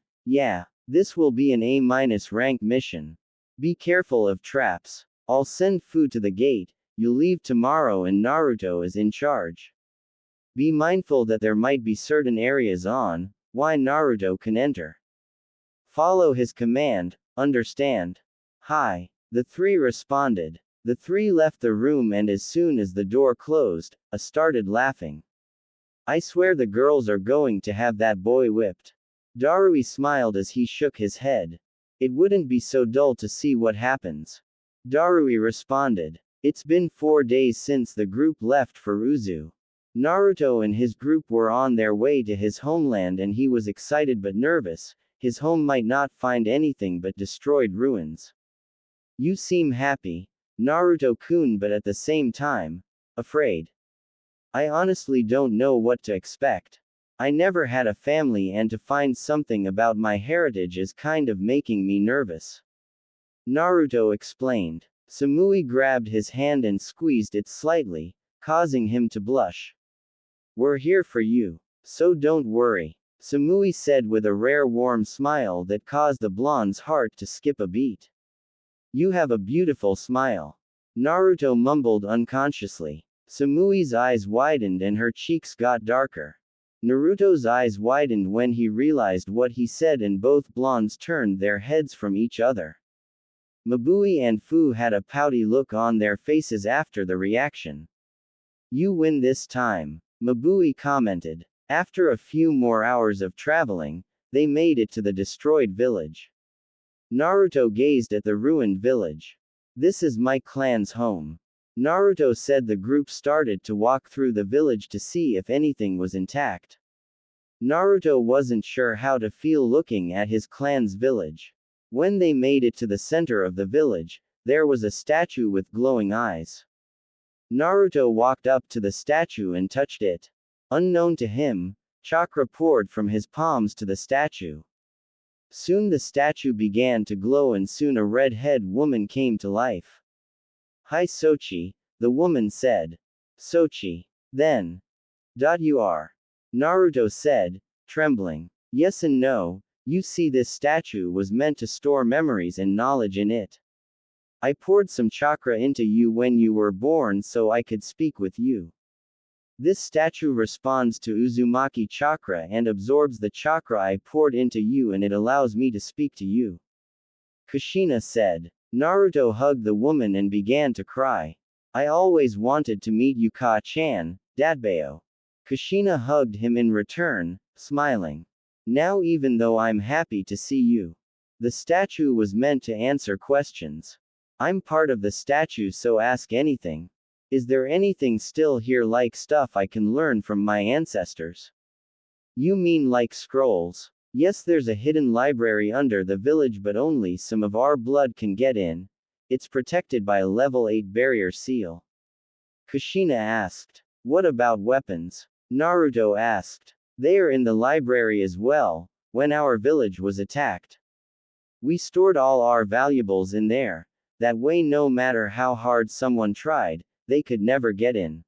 this will be an A- rank mission. Be careful of traps. I'll send Fu to the gate, you'll leave tomorrow and Naruto is in charge. Be mindful that there might be certain areas on why Naruto can enter. Follow his command, understand? Hi. The three responded. The three left the room, and as soon as the door closed, I started laughing. I swear the girls are going to have that boy whipped. Darui smiled as he shook his head. It wouldn't be so dull to see what happens. Darui responded. It's been 4 days since the group left for Uzu. Naruto and his group were on their way to his homeland and he was excited but nervous. His home might not find anything but destroyed ruins. You seem happy, Naruto-kun, but at the same time, afraid. I honestly don't know what to expect. I never had a family, and to find something about my heritage is kind of making me nervous. Naruto explained. Samui grabbed his hand and squeezed it slightly, causing him to blush. We're here for you, so don't worry, Samui said with a rare warm smile that caused the blonde's heart to skip a beat. You have a beautiful smile. Naruto mumbled unconsciously. Samui's eyes widened and her cheeks got darker. Naruto's eyes widened when he realized what he said, and both blondes turned their heads from each other. Mabui and Fu had a pouty look on their faces after the reaction. You win this time, Mabui commented. After a few more hours of traveling, they made it to the destroyed village. Naruto gazed at the ruined village. This is my clan's home. Naruto said. The group started to walk through the village to see if anything was intact. Naruto wasn't sure how to feel looking at his clan's village. When they made it to the center of the village, there was a statue with glowing eyes. Naruto walked up to the statue and touched it. Unknown to him, chakra poured from his palms to the statue. Soon the statue began to glow and soon a red-haired woman came to life. Hi Sochi, the woman said. Sochi. Then. You are. Naruto said, trembling. Yes and no, you see, this statue was meant to store memories and knowledge in it. I poured some chakra into you when you were born so I could speak with you. This statue responds to Uzumaki chakra and absorbs the chakra I poured into you, and it allows me to speak to you. Kushina said. Naruto hugged the woman and began to cry. I always wanted to meet Yuka-chan, Dadbao. Kushina hugged him in return, smiling. Now even though I'm happy to see you. The statue was meant to answer questions. I'm part of the statue, so ask anything. Is there anything still here, like stuff I can learn from my ancestors? You mean like scrolls? Yes, there's a hidden library under the village, but only some of our blood can get in. It's protected by a level 8 barrier seal. Kushina asked. What about weapons? Naruto asked. They are in the library as well. When our village was attacked, we stored all our valuables in there. That way, no matter how hard someone tried, they could never get in.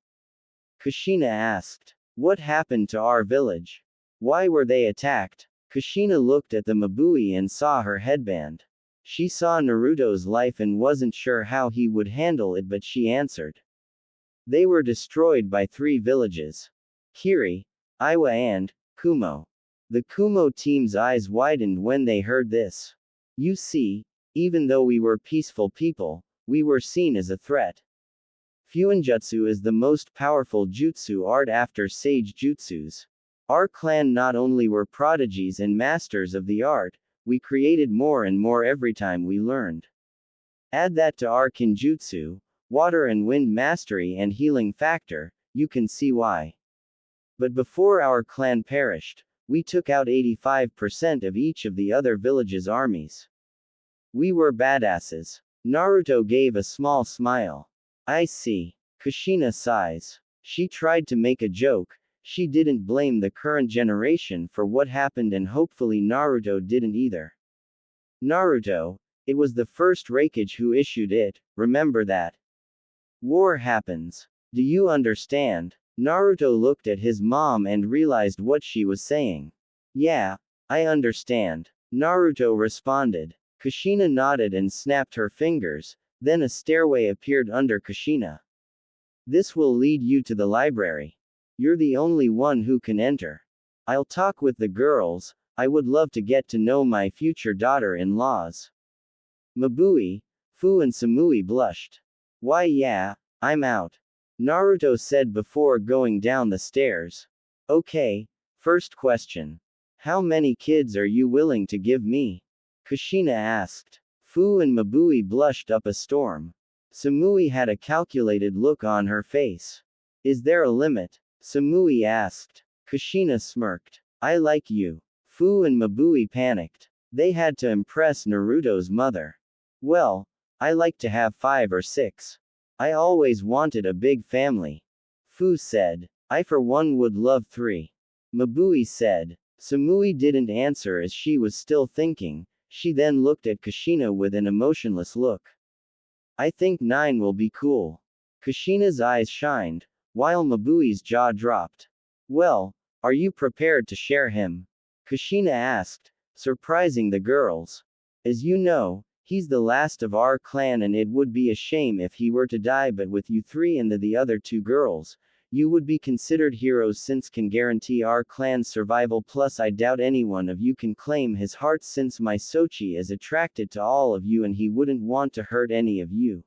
Kushina asked. What happened to our village? Why were they attacked? Kushina looked at the Mabui and saw her headband. She saw Naruto's life and wasn't sure how he would handle it, but she answered. They were destroyed by 3 villages. Kiri, Iwa and Kumo. The Kumo team's eyes widened when they heard this. You see, even though we were peaceful people, we were seen as a threat. Fuinjutsu is the most powerful jutsu art after sage jutsus. Our clan not only were prodigies and masters of the art, we created more and more every time we learned. Add that to our kinjutsu, water and wind mastery and healing factor, you can see why. But before our clan perished, we took out 85% of each of the other villages' armies. We were badasses. Naruto gave a small smile. I see. Kushina sighs. She tried to make a joke. She didn't blame the current generation for what happened, and hopefully Naruto didn't either. Naruto, it was the first Raikage who issued it, remember that. War happens. Do you understand? Naruto looked at his mom and realized what she was saying. Yeah, I understand. Naruto responded. Kushina nodded and snapped her fingers, then a stairway appeared under Kushina. This will lead you to the library. You're the only one who can enter. I'll talk with the girls. I would love to get to know my future daughter-in-laws. Mabui, Fu and Samui blushed. Why yeah, I'm out. Naruto said before going down the stairs. Okay, first question. How many kids are you willing to give me? Kushina asked. Fu and Mabui blushed up a storm. Samui had a calculated look on her face. Is there a limit? Samui asked. Kushina smirked. I like you. Fu and Mabui panicked. They had to impress Naruto's mother. Well, I like to have 5 or 6. I always wanted a big family. Fu said. I for one would love 3. Mabui said. Samui didn't answer as she was still thinking. She then looked at Kushina with an emotionless look. I think 9 will be cool. Kushina's eyes shined, while Mabui's jaw dropped. Well, are you prepared to share him? Kushina asked, surprising the girls. As you know, he's the last of our clan and it would be a shame if he were to die, but with you 3 and the other 2 girls, you would be considered heroes since can guarantee our clan's survival, plus I doubt anyone of you can claim his heart since my Sochi is attracted to all of you and he wouldn't want to hurt any of you.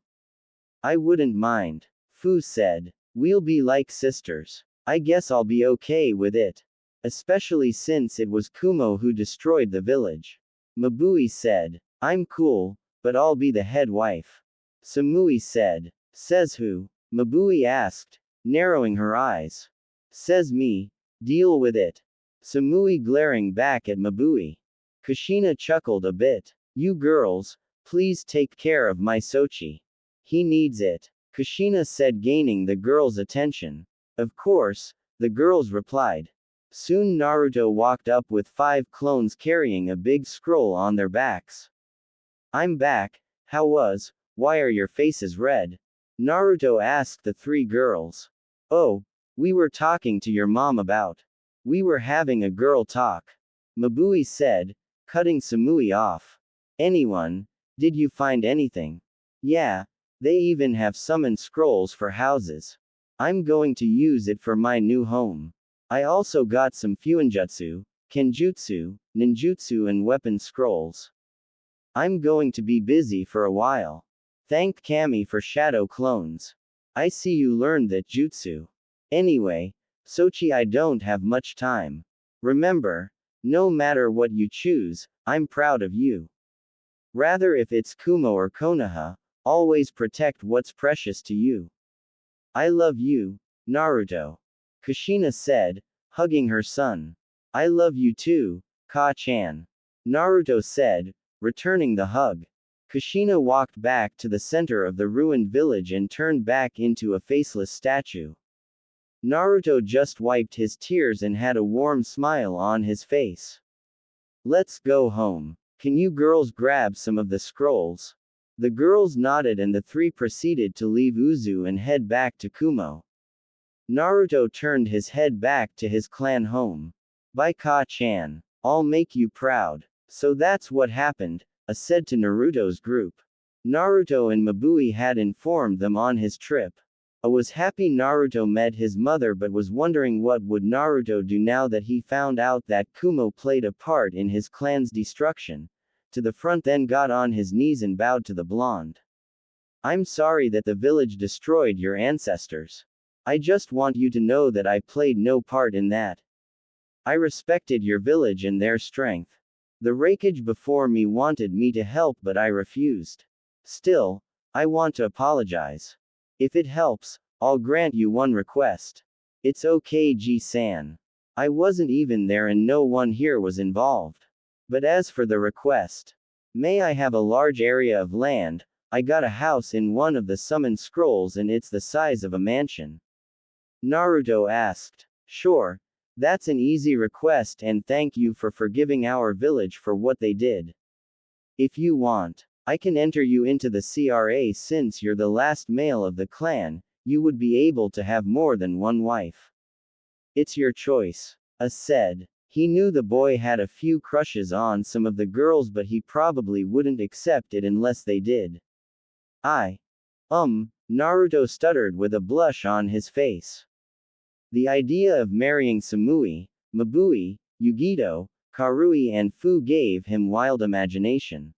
I wouldn't mind. Fu said. We'll be like sisters. I guess I'll be okay with it. Especially since it was Kumo who destroyed the village. Mabui said. I'm cool, but I'll be the head wife. Samui said. Says who? Mabui asked, narrowing her eyes. Says me. Deal with it. Samui glaring back at Mabui. Kushina chuckled a bit. You girls, please take care of my Sochi. He needs it. Kushina said, gaining the girls' attention. Of course, the girls replied. Soon Naruto walked up with 5 clones carrying a big scroll on their backs. I'm back. Why are your faces red? Naruto asked the 3 girls. Oh, we were talking to your mom about. We were having a girl talk. Mabui said, cutting Samui off. Anyone, did you find anything? Yeah, they even have summoned scrolls for houses. I'm going to use it for my new home. I also got some fuinjutsu, kenjutsu, ninjutsu and weapon scrolls. I'm going to be busy for a while. Thank Kami for shadow clones. I see you learned that jutsu. Anyway, Sochi, I don't have much time. Remember, no matter what you choose, I'm proud of you. Rather if it's Kumo or Konoha, Always protect what's precious to you. I love you, Naruto. Kushina said, hugging her son. I love you too, Ka-chan. Naruto said, returning the hug. Kushina walked back to the center of the ruined village and turned back into a faceless statue. Naruto just wiped his tears and had a warm smile on his face. Let's go home. Can you girls grab some of the scrolls? The girls nodded and the three proceeded to leave Uzu and head back to Kumo. Naruto turned his head back to his clan home. By Ka-chan. I'll make you proud. So that's what happened, said to Naruto's group. Naruto and Mabui had informed them on his trip. Was happy Naruto met his mother but was wondering what would Naruto do now that he found out that Kumo played a part in his clan's destruction. To the front then got on his knees and bowed to the blonde. I'm sorry that the village destroyed your ancestors. I just want you to know that I played no part in that. I respected your village and their strength. The Raikage before me wanted me to help but I refused. Still, I want to apologize. If it helps, I'll grant you one request. It's okay Ji-san. I wasn't even there and no one here was involved. But as for the request, may I have a large area of land? I got a house in one of the summoned scrolls and it's the size of a mansion. Naruto asked. Sure. That's an easy request and thank you for forgiving our village for what they did. If you want, I can enter you into the CRA since you're the last male of the clan, you would be able to have more than one wife. It's your choice. Said. He knew the boy had a few crushes on some of the girls but he probably wouldn't accept it unless they did. Naruto stuttered with a blush on his face. The idea of marrying Samui, Mabui, Yugito, Karui and Fu gave him wild imagination.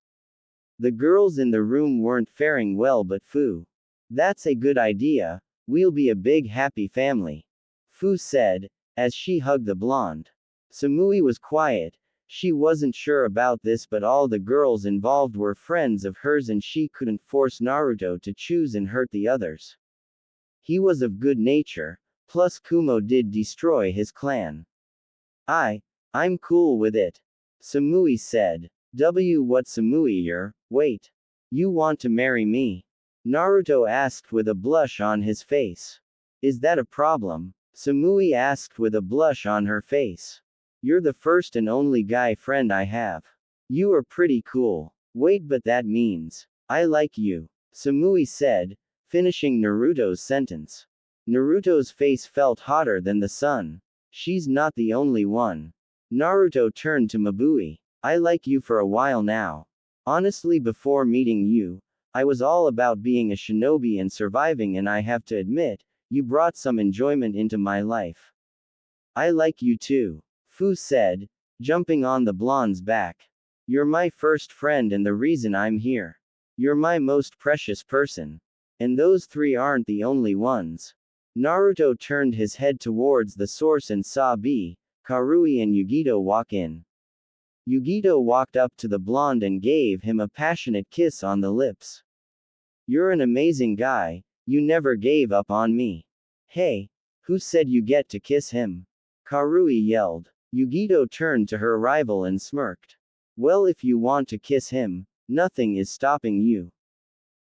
The girls in the room weren't faring well but Fu. That's a good idea, we'll be a big happy family. Fu said, as she hugged the blonde. Samui was quiet, she wasn't sure about this but all the girls involved were friends of hers and she couldn't force Naruto to choose and hurt the others. He was of good nature, plus Kumo did destroy his clan. I'm cool with it. Samui said. What Samui wait. You want to marry me? Naruto asked with a blush on his face. Is that a problem? Samui asked with a blush on her face. You're the first and only guy friend I have. You are pretty cool. Wait but that means, I like you. Samui said, finishing Naruto's sentence. Naruto's face felt hotter than the sun. She's not the only one. Naruto turned to Mabui. I like you for a while now. Honestly before meeting you, I was all about being a shinobi and surviving and I have to admit, you brought some enjoyment into my life. I like you too. Fu said, jumping on the blonde's back. You're my first friend and the reason I'm here. You're my most precious person. And those three aren't the only ones. Naruto turned his head towards the source and saw Karui and Yugito walk in. Yugito walked up to the blonde and gave him a passionate kiss on the lips. You're an amazing guy, you never gave up on me. Hey, who said you get to kiss him? Karui yelled. Yugito turned to her rival and smirked. Well, if you want to kiss him, nothing is stopping you.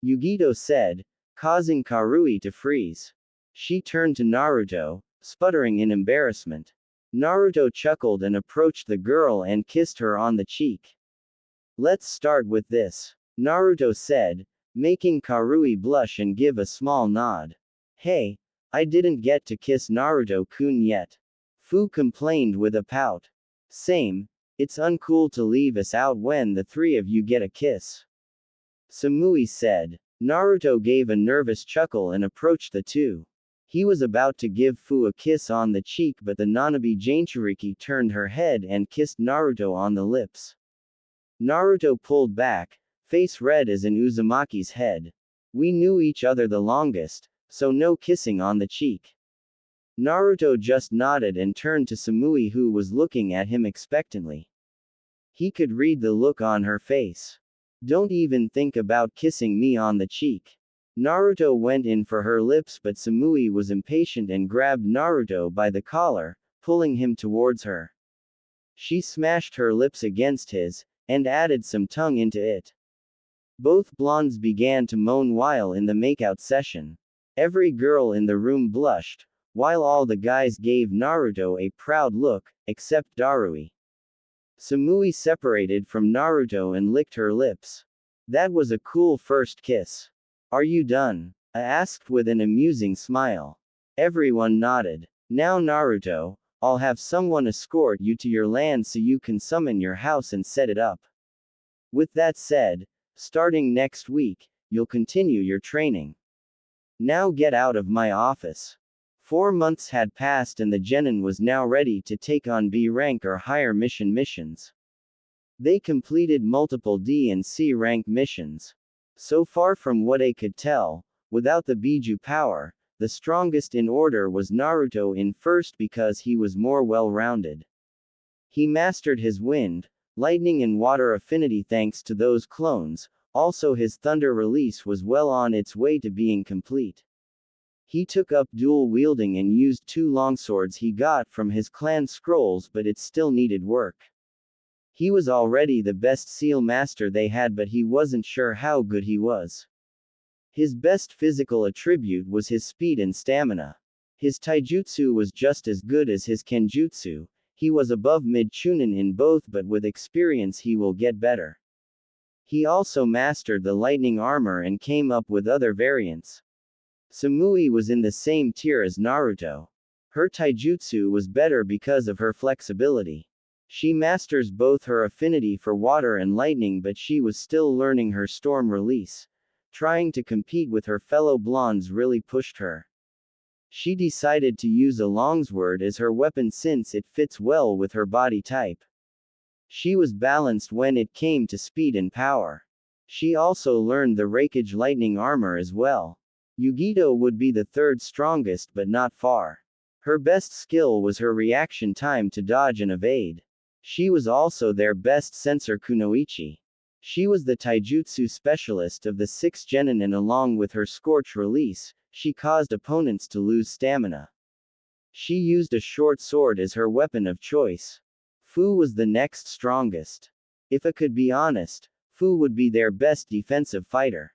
Yugito said, causing Karui to freeze. She turned to Naruto, sputtering in embarrassment. Naruto chuckled and approached the girl and kissed her on the cheek. Let's start with this, Naruto said, making Karui blush and give a small nod. Hey, I didn't get to kiss Naruto-kun yet. Fu complained with a pout. Same, it's uncool to leave us out when the three of you get a kiss. Samui said. Naruto gave a nervous chuckle and approached the two. He was about to give Fu a kiss on the cheek but the Nanabi Jinchuriki turned her head and kissed Naruto on the lips. Naruto pulled back, face red as in Uzumaki's head. We knew each other the longest, so no kissing on the cheek. Naruto just nodded and turned to Samui who was looking at him expectantly. He could read the look on her face. Don't even think about kissing me on the cheek. Naruto went in for her lips, but Samui was impatient and grabbed Naruto by the collar, pulling him towards her. She smashed her lips against his, and added some tongue into it. Both blondes began to moan while in the makeout session. Every girl in the room blushed, while all the guys gave Naruto a proud look, except Darui. Samui separated from Naruto and licked her lips. That was a cool first kiss. Are you done? I asked with an amusing smile. Everyone nodded. Now Naruto, I'll have someone escort you to your land so you can summon your house and set it up. With that said, starting next week, you'll continue your training. Now get out of my office. 4 months had passed and the genin was now ready to take on B rank or higher missions. They completed multiple D and C rank missions. So far from what I could tell, without the Biju power, the strongest in order was Naruto in first because he was more well-rounded. He mastered his wind, lightning and water affinity thanks to those clones, also his thunder release was well on its way to being complete. He took up dual wielding and used 2 longswords he got from his clan scrolls, but it still needed work. He was already the best seal master they had, but he wasn't sure how good he was. His best physical attribute was his speed and stamina. His taijutsu was just as good as his kenjutsu. He was above mid-chunin in both, but with experience he will get better. He also mastered the lightning armor and came up with other variants. Samui was in the same tier as Naruto. Her taijutsu was better because of her flexibility. She masters both her affinity for water and lightning, but she was still learning her storm release. Trying to compete with her fellow blondes really pushed her. She decided to use a longsword as her weapon since it fits well with her body type. She was balanced when it came to speed and power. She also learned the Raikage lightning armor as well. Yugito would be the third strongest, but not far. Her best skill was her reaction time to dodge and evade. She was also their best sensor kunoichi. She was the taijutsu specialist of the 6 genin, and along with her scorch release, she caused opponents to lose stamina. She used a short sword as her weapon of choice. Fu was the next strongest. If I could be honest, Fu would be their best defensive fighter.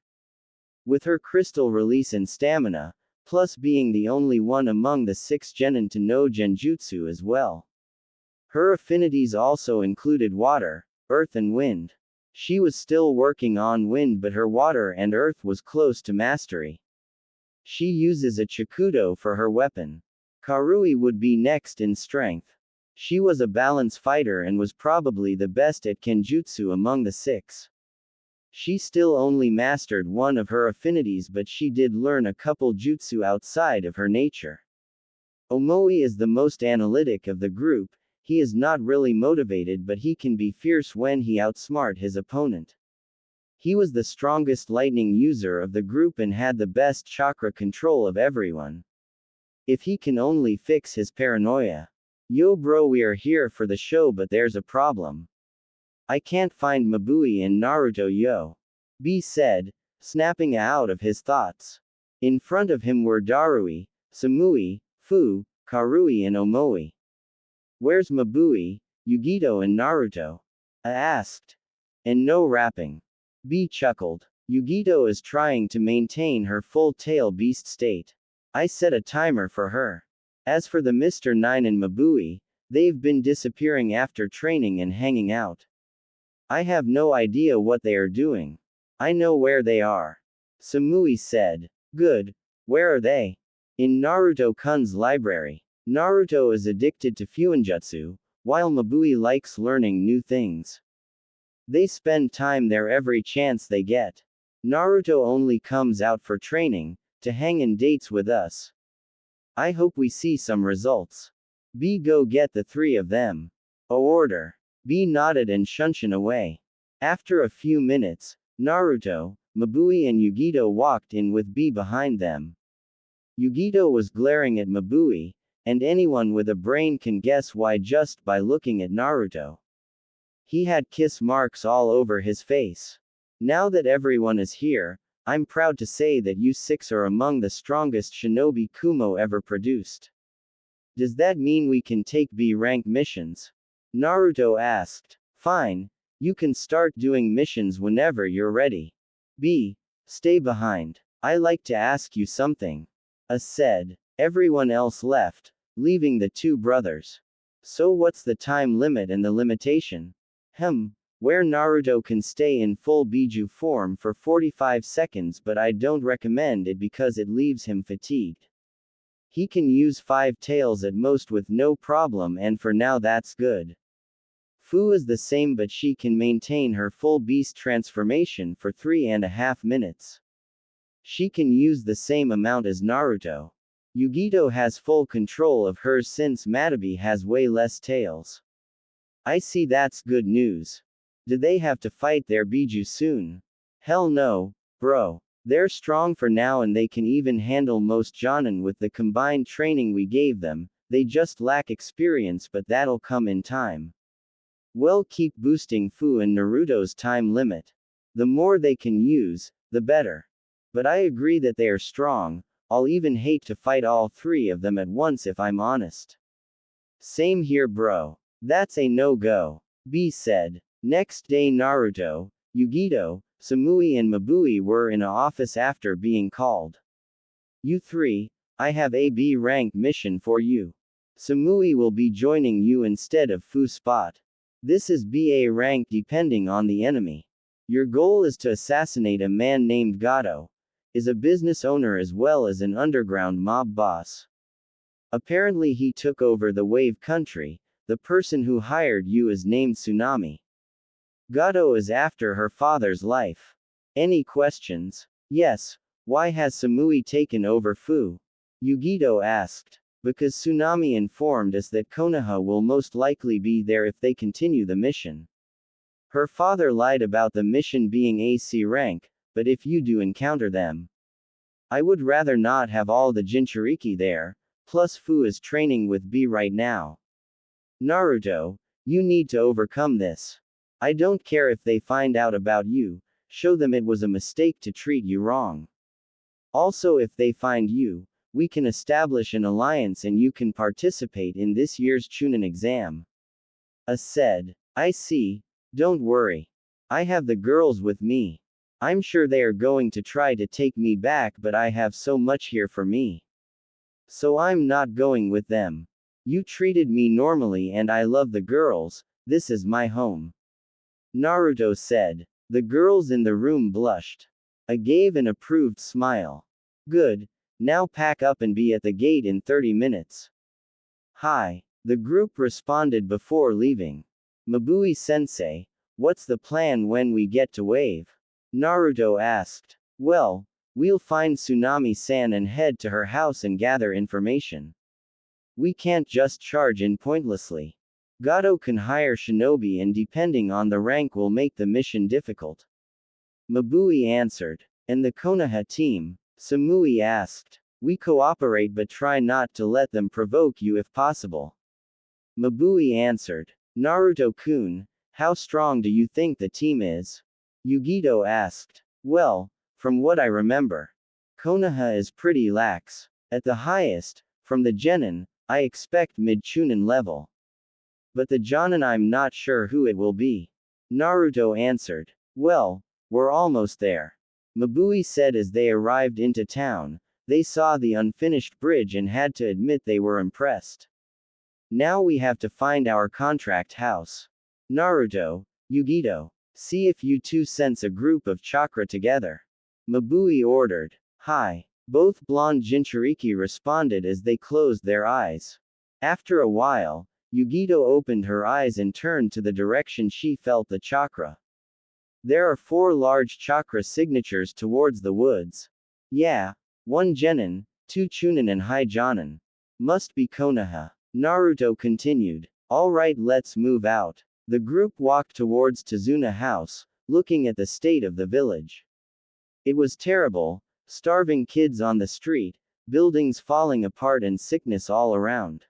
With her crystal release and stamina, plus being the only one among the 6 genin to know genjutsu as well. Her affinities also included water, earth and wind. She was still working on wind, but her water and earth was close to mastery. She uses a chikudo for her weapon. Karui would be next in strength. She was a balance fighter and was probably the best at kenjutsu among the 6. She still only mastered one of her affinities, but she did learn a couple jutsu outside of her nature. Omoi is the most analytic of the group. He is not really motivated, but he can be fierce when he outsmart his opponent. He was the strongest lightning user of the group and had the best chakra control of everyone. If he can only fix his paranoia. Yo bro, we are here for the show, but there's a problem. I can't find Mabui in Naruto yo. B said, snapping out of his thoughts. In front of him were Darui, Samui, Fu, Karui and Omoi. Where's Mabui, Yugito and Naruto? I asked. And no rapping. B chuckled. Yugito is trying to maintain her full tail beast state. I set a timer for her. As for the Mr. 9 and Mabui, they've been disappearing after training and hanging out. I have no idea what they are doing. I know where they are. Samui said. Good. Where are they? In Naruto-kun's library. Naruto is addicted to fuinjutsu, while Mabui likes learning new things. They spend time there every chance they get. Naruto only comes out for training, to hang and dates with us. I hope we see some results. B go get the 3 of them. A order. B nodded and shunshin away. After a few minutes, Naruto, Mabui and Yugito walked in with B behind them. Yugito was glaring at Mabui, and anyone with a brain can guess why just by looking at Naruto. He had kiss marks all over his face. Now that everyone is here, I'm proud to say that you six are among the strongest shinobi Kumo ever produced. Does that mean we can take B-rank missions? Naruto asked. Fine. You can start doing missions whenever you're ready. B. Stay behind. I like to ask you something. A said. Everyone else left, leaving the two brothers. So what's the time limit and the limitation? Where Naruto can stay in full Biju form for 45 seconds, but I don't recommend it because it leaves him fatigued. He can use 5 tails at most with no problem, and for now that's good. Fu is the same, but she can maintain her full beast transformation for 3.5 minutes. She can use the same amount as Naruto. Yugito has full control of hers since Matabi has way less tails. I see, that's good news. Do they have to fight their Biju soon? Hell no, bro. They're strong for now and they can even handle most Jonin with the combined training we gave them. They just lack experience, but that'll come in time. Well, keep boosting Fu and Naruto's time limit. The more they can use, the better. But I agree that they are strong. I'll even hate to fight all 3 of them at once if I'm honest. Same here, bro. That's a no-go. B said. Next day Naruto, Yugito, Samui and Mabui were in a office after being called. You 3, I have a B-rank mission for you. Samui will be joining you instead of Fu Spot. This is BA rank depending on the enemy. Your goal is to assassinate a man named Gato. Is a business owner as well as an underground mob boss. Apparently he took over the Wave Country. The person who hired you is named Tsunami. Gato is after her father's life. Any questions? Yes. Why has Samui taken over Fu? Yugito asked. Because Tsunami informed us that Konoha will most likely be there if they continue the mission. Her father lied about the mission being AC rank, but if you do encounter them, I would rather not have all the Jinchuriki there, plus Fu is training with B right now. Naruto, you need to overcome this. I don't care if they find out about you, show them it was a mistake to treat you wrong. Also, if they find you, we can establish an alliance and you can participate in this year's Chunin exam. A said. I see, don't worry. I have the girls with me. I'm sure they are going to try to take me back, but I have so much here for me. So I'm not going with them. You treated me normally and I love the girls, this is my home. Naruto said. The girls in the room blushed. I gave an approved smile. Good. Now pack up and be at the gate in 30 minutes. Hi. The group responded before leaving. Mabui-sensei, what's the plan when we get to Wave? Naruto asked. Well, we'll find Tsunami-san and head to her house and gather information. We can't just charge in pointlessly. Gato can hire shinobi and depending on the rank will make the mission difficult. Mabui answered. And the Konoha team? Samui asked. We cooperate but try not to let them provoke you if possible. Mabui answered. Naruto-kun, how strong do you think the team is? Yugito asked. Well, from what I remember, Konoha is pretty lax. At the highest, from the Genin, I expect mid-Chunin level. But the Jonin I'm not sure who it will be. Naruto answered. Well, we're almost there. Mabui said as they arrived into town, they saw the unfinished bridge and had to admit they were impressed. Now we have to find our contract house. Naruto, Yugito, see if you two sense a group of chakra together. Mabui ordered. Hi. Both blonde Jinchuriki responded as they closed their eyes. After a while, Yugito opened her eyes and turned to the direction she felt the chakra. There are 4 large chakra signatures towards the woods. Yeah. 1 Genin, 2 Chunin and High Jonin. Must be Konoha. Naruto continued. Alright, let's move out. The group walked towards Tazuna House, looking at the state of the village. It was terrible. Starving kids on the street, buildings falling apart and sickness all around.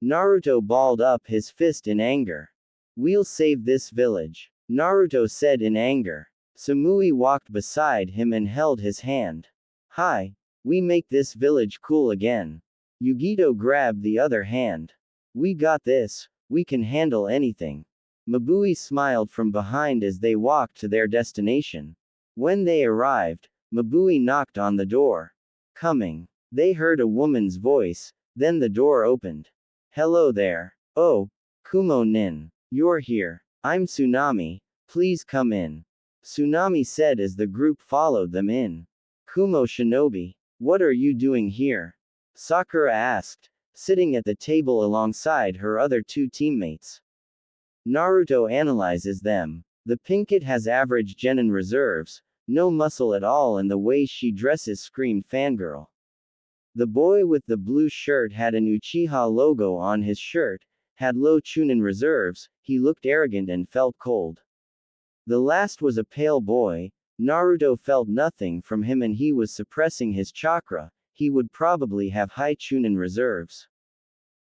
Naruto balled up his fist in anger. We'll save this village. Naruto said in anger. Samui walked beside him and held his hand. Hi. We make this village cool again. Yugito grabbed the other hand. We got this, we can handle anything. Mabui smiled from behind as they walked to their destination. When they arrived, Mabui knocked on the door. Coming. They heard a woman's voice, then the door opened. Hello there. Oh, Kumo Nin. You're here. I'm Tsunami, please come in. Tsunami said as the group followed them in. Kumo Shinobi, what are you doing here? Sakura asked, sitting at the table alongside her other two teammates. Naruto analyzes them. The Pinkett has average genin reserves, no muscle at all, and the way she dresses screamed fangirl. The boy with the blue shirt had an Uchiha logo on his shirt, had low chunin reserves, he looked arrogant and felt cold. The last was a pale boy. Naruto felt nothing from him and he was suppressing his chakra, he would probably have high chunin reserves.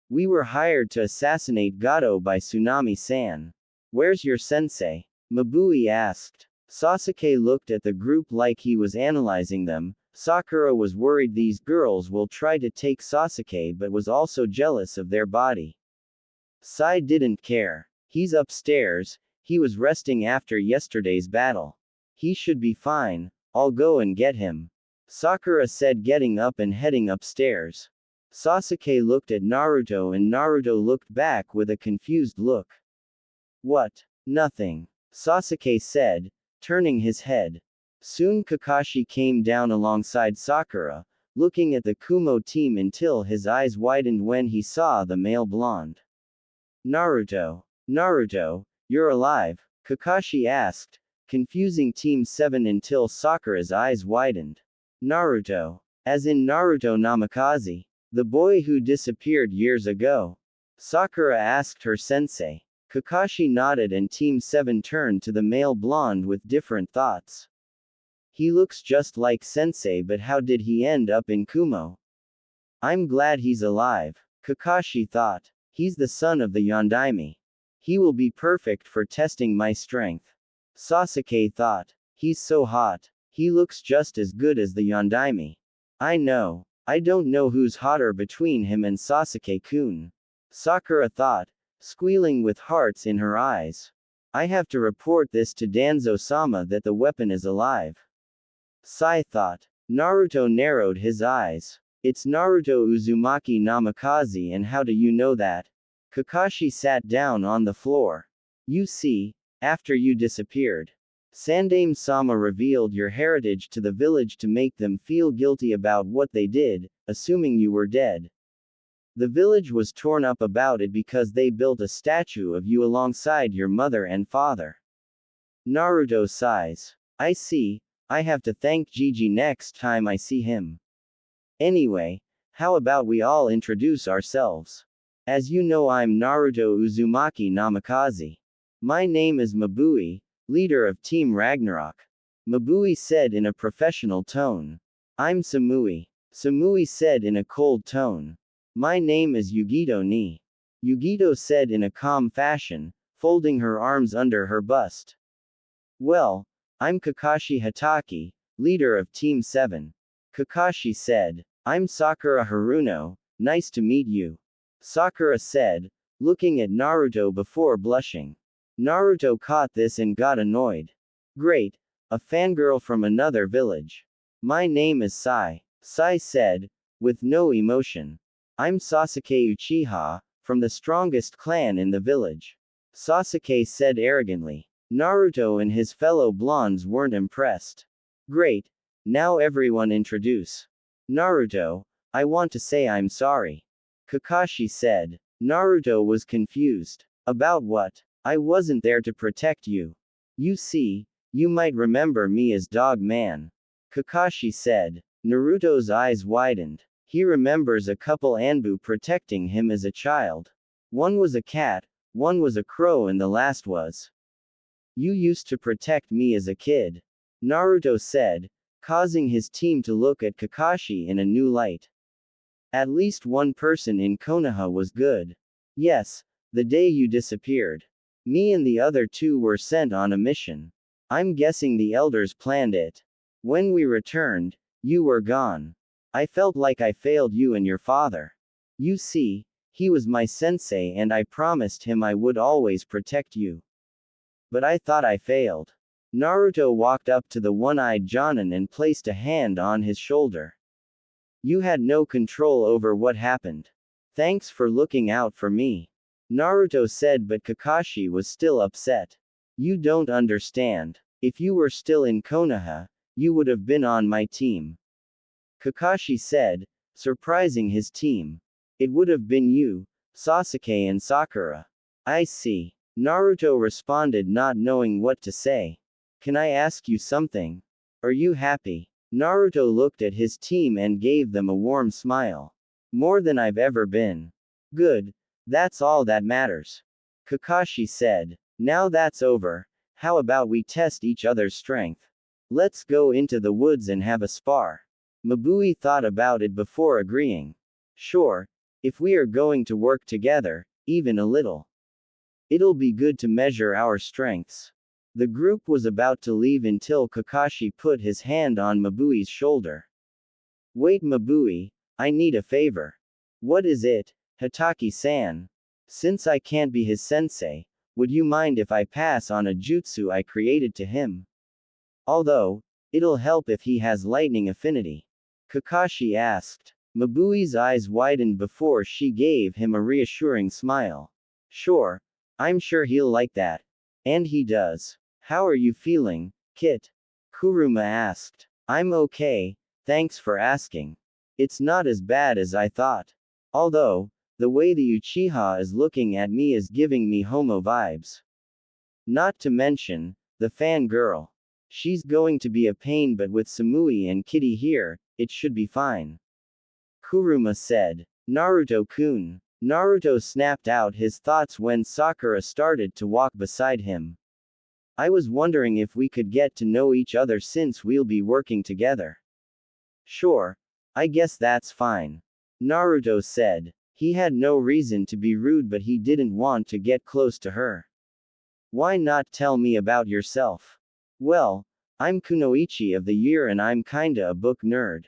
We were hired to assassinate Gato by Tsunami-san. Where's your sensei? Mabui asked. Sasuke looked at the group like he was analyzing them. Sakura was worried these girls will try to take Sasuke but was also jealous of their body. Sai didn't care. He's upstairs, he was resting after yesterday's battle. He should be fine, I'll go and get him. Sakura said, getting up and heading upstairs. Sasuke looked at Naruto and Naruto looked back with a confused look. What? Nothing. Sasuke said, turning his head. Soon Kakashi came down alongside Sakura, looking at the Kumo team until his eyes widened when he saw the male blonde. Naruto. Naruto, you're alive? Kakashi asked, confusing Team 7 until Sakura's eyes widened. Naruto. As in Naruto Namikaze, the boy who disappeared years ago. Sakura asked her sensei. Kakashi nodded and Team 7 turned to the male blonde with different thoughts. He looks just like sensei, but how did he end up in Kumo? I'm glad he's alive. Kakashi thought. He's the son of the Yondaime. He will be perfect for testing my strength. Sasuke thought. He's so hot. He looks just as good as the Yondaime. I know. I don't know who's hotter between him and Sasuke-kun. Sakura thought, squealing with hearts in her eyes. I have to report this to Danzo-sama that the weapon is alive. Sai thought. Naruto narrowed his eyes. It's Naruto Uzumaki Namikaze, and how do you know that? Kakashi sat down on the floor. You see, after you disappeared, Sandaime-sama revealed your heritage to the village to make them feel guilty about what they did, assuming you were dead. The village was torn up about it because they built a statue of you alongside your mother and father. Naruto sighs. I see, I have to thank Gigi next time I see him. Anyway, how about we all introduce ourselves? As you know, I'm Naruto Uzumaki Namikaze. My name is Mabui, leader of Team Ragnarok. Mabui said in a professional tone. I'm Samui. Samui said in a cold tone. My name is Yugito ni. Yugito said in a calm fashion, folding her arms under her bust. Well, I'm Kakashi Hatake, leader of Team 7. Kakashi said. I'm Sakura Haruno, nice to meet you. Sakura said, looking at Naruto before blushing. Naruto caught this and got annoyed. Great, a fangirl from another village. My name is Sai. Sai said, with no emotion. I'm Sasuke Uchiha, from the strongest clan in the village. Sasuke said arrogantly. Naruto and his fellow blondes weren't impressed. Great, now everyone introduce. Naruto, I want to say I'm sorry. Kakashi said. Naruto was confused. About what? I wasn't there to protect you. You see, you might remember me as Dog Man. Kakashi said. Naruto's eyes widened. He remembers a couple Anbu protecting him as a child. One was a cat, one was a crow, and the last was. You used to protect me as a kid. Naruto said, causing his team to look at Kakashi in a new light. At least one person in Konoha was good. Yes, the day you disappeared. Me and the other two were sent on a mission. I'm guessing the elders planned it. When we returned, you were gone. I felt like I failed you and your father. You see, he was my sensei and I promised him I would always protect you. But I thought I failed. Naruto walked up to the one-eyed Jonin and placed a hand on his shoulder. You had no control over what happened. Thanks for looking out for me. Naruto said, but Kakashi was still upset. You don't understand. If you were still in Konoha, you would have been on my team. Kakashi said, surprising his team. It would have been you, Sasuke and Sakura. I see. Naruto responded, not knowing what to say. Can I ask you something? Are you happy? Naruto looked at his team and gave them a warm smile. More than I've ever been. Good. That's all that matters. Kakashi said. Now that's over, how about we test each other's strength? Let's go into the woods and have a spar. Mabui thought about it before agreeing. Sure, if we are going to work together, even a little. It'll be good to measure our strengths. The group was about to leave until Kakashi put his hand on Mabui's shoulder. Wait, Mabui, I need a favor. What is it, Hataki-san? Since I can't be his sensei, would you mind if I pass on a jutsu I created to him? Although, it'll help if he has lightning affinity. Kakashi asked. Mabui's eyes widened before she gave him a reassuring smile. Sure, I'm sure he'll like that. And he does. How are you feeling, Kit? Kuruma asked. I'm okay, thanks for asking. It's not as bad as I thought. Although, the way the Uchiha is looking at me is giving me homo vibes. Not to mention, the fangirl. She's going to be a pain, but with Samui and Kitty here, it should be fine. Kuruma said. Naruto-kun. Naruto snapped out his thoughts when Sakura started to walk beside him. I was wondering if we could get to know each other since we'll be working together. Sure. I guess that's fine. Naruto said. He had no reason to be rude, but he didn't want to get close to her. Why not tell me about yourself? Well, I'm Kunoichi of the year and I'm kinda a book nerd.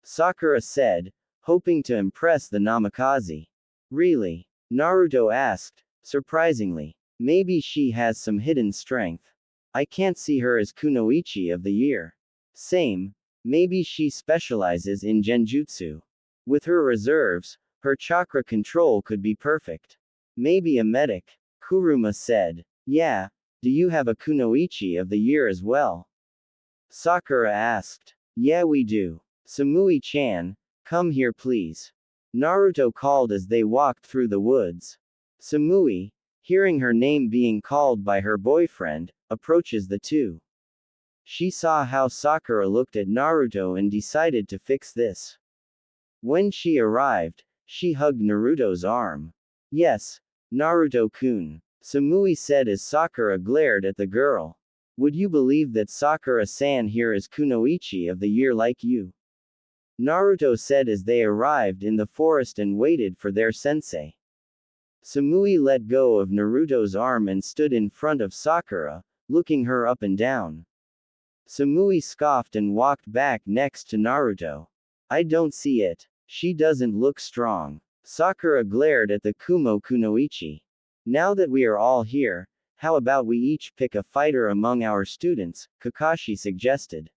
Sakura said, hoping to impress the Namikaze. Really? Naruto asked, surprisingly. Maybe she has some hidden strength. I can't see her as Kunoichi of the year. Same. Maybe she specializes in genjutsu. With her reserves, her chakra control could be perfect. Maybe a medic. Kuruma said. Yeah, do you have a Kunoichi of the year as well? Sakura asked. Yeah, we do. Samui-chan, come here please. Naruto called as they walked through the woods. Samui, hearing her name being called by her boyfriend, approaches the two. She saw how Sakura looked at Naruto and decided to fix this. When she arrived, she hugged Naruto's arm. Yes, Naruto-kun, Samui said as Sakura glared at the girl. Would you believe that Sakura-san here is Kunoichi of the year like you? Naruto said as they arrived in the forest and waited for their sensei. Samui let go of Naruto's arm and stood in front of Sakura, looking her up and down. Samui scoffed and walked back next to Naruto. I don't see it. She doesn't look strong. Sakura glared at the Kunoichi. Now that we are all here, how about we each pick a fighter among our students, Kakashi suggested.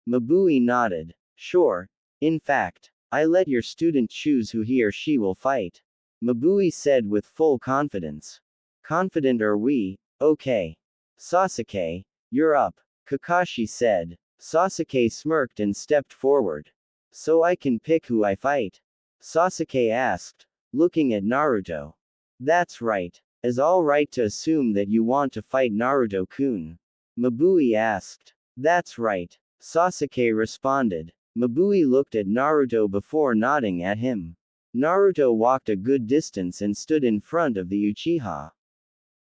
Mabui nodded. Sure. In fact, I let your student choose who he or she will fight. Mabui said with full confidence. Confident are we? Okay. Sasuke, you're up. Kakashi said. Sasuke smirked and stepped forward. So I can pick who I fight? Sasuke asked, looking at Naruto. That's right. Is all right to assume that you want to fight Naruto-kun? Mabui asked. That's right. Sasuke responded. Mabui looked at Naruto before nodding at him. Naruto walked a good distance and stood in front of the Uchiha.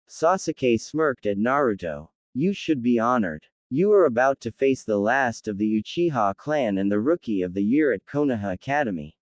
Sasuke smirked at Naruto. You should be honored. You are about to face the last of the Uchiha clan and the Rookie of the Year at Konoha Academy.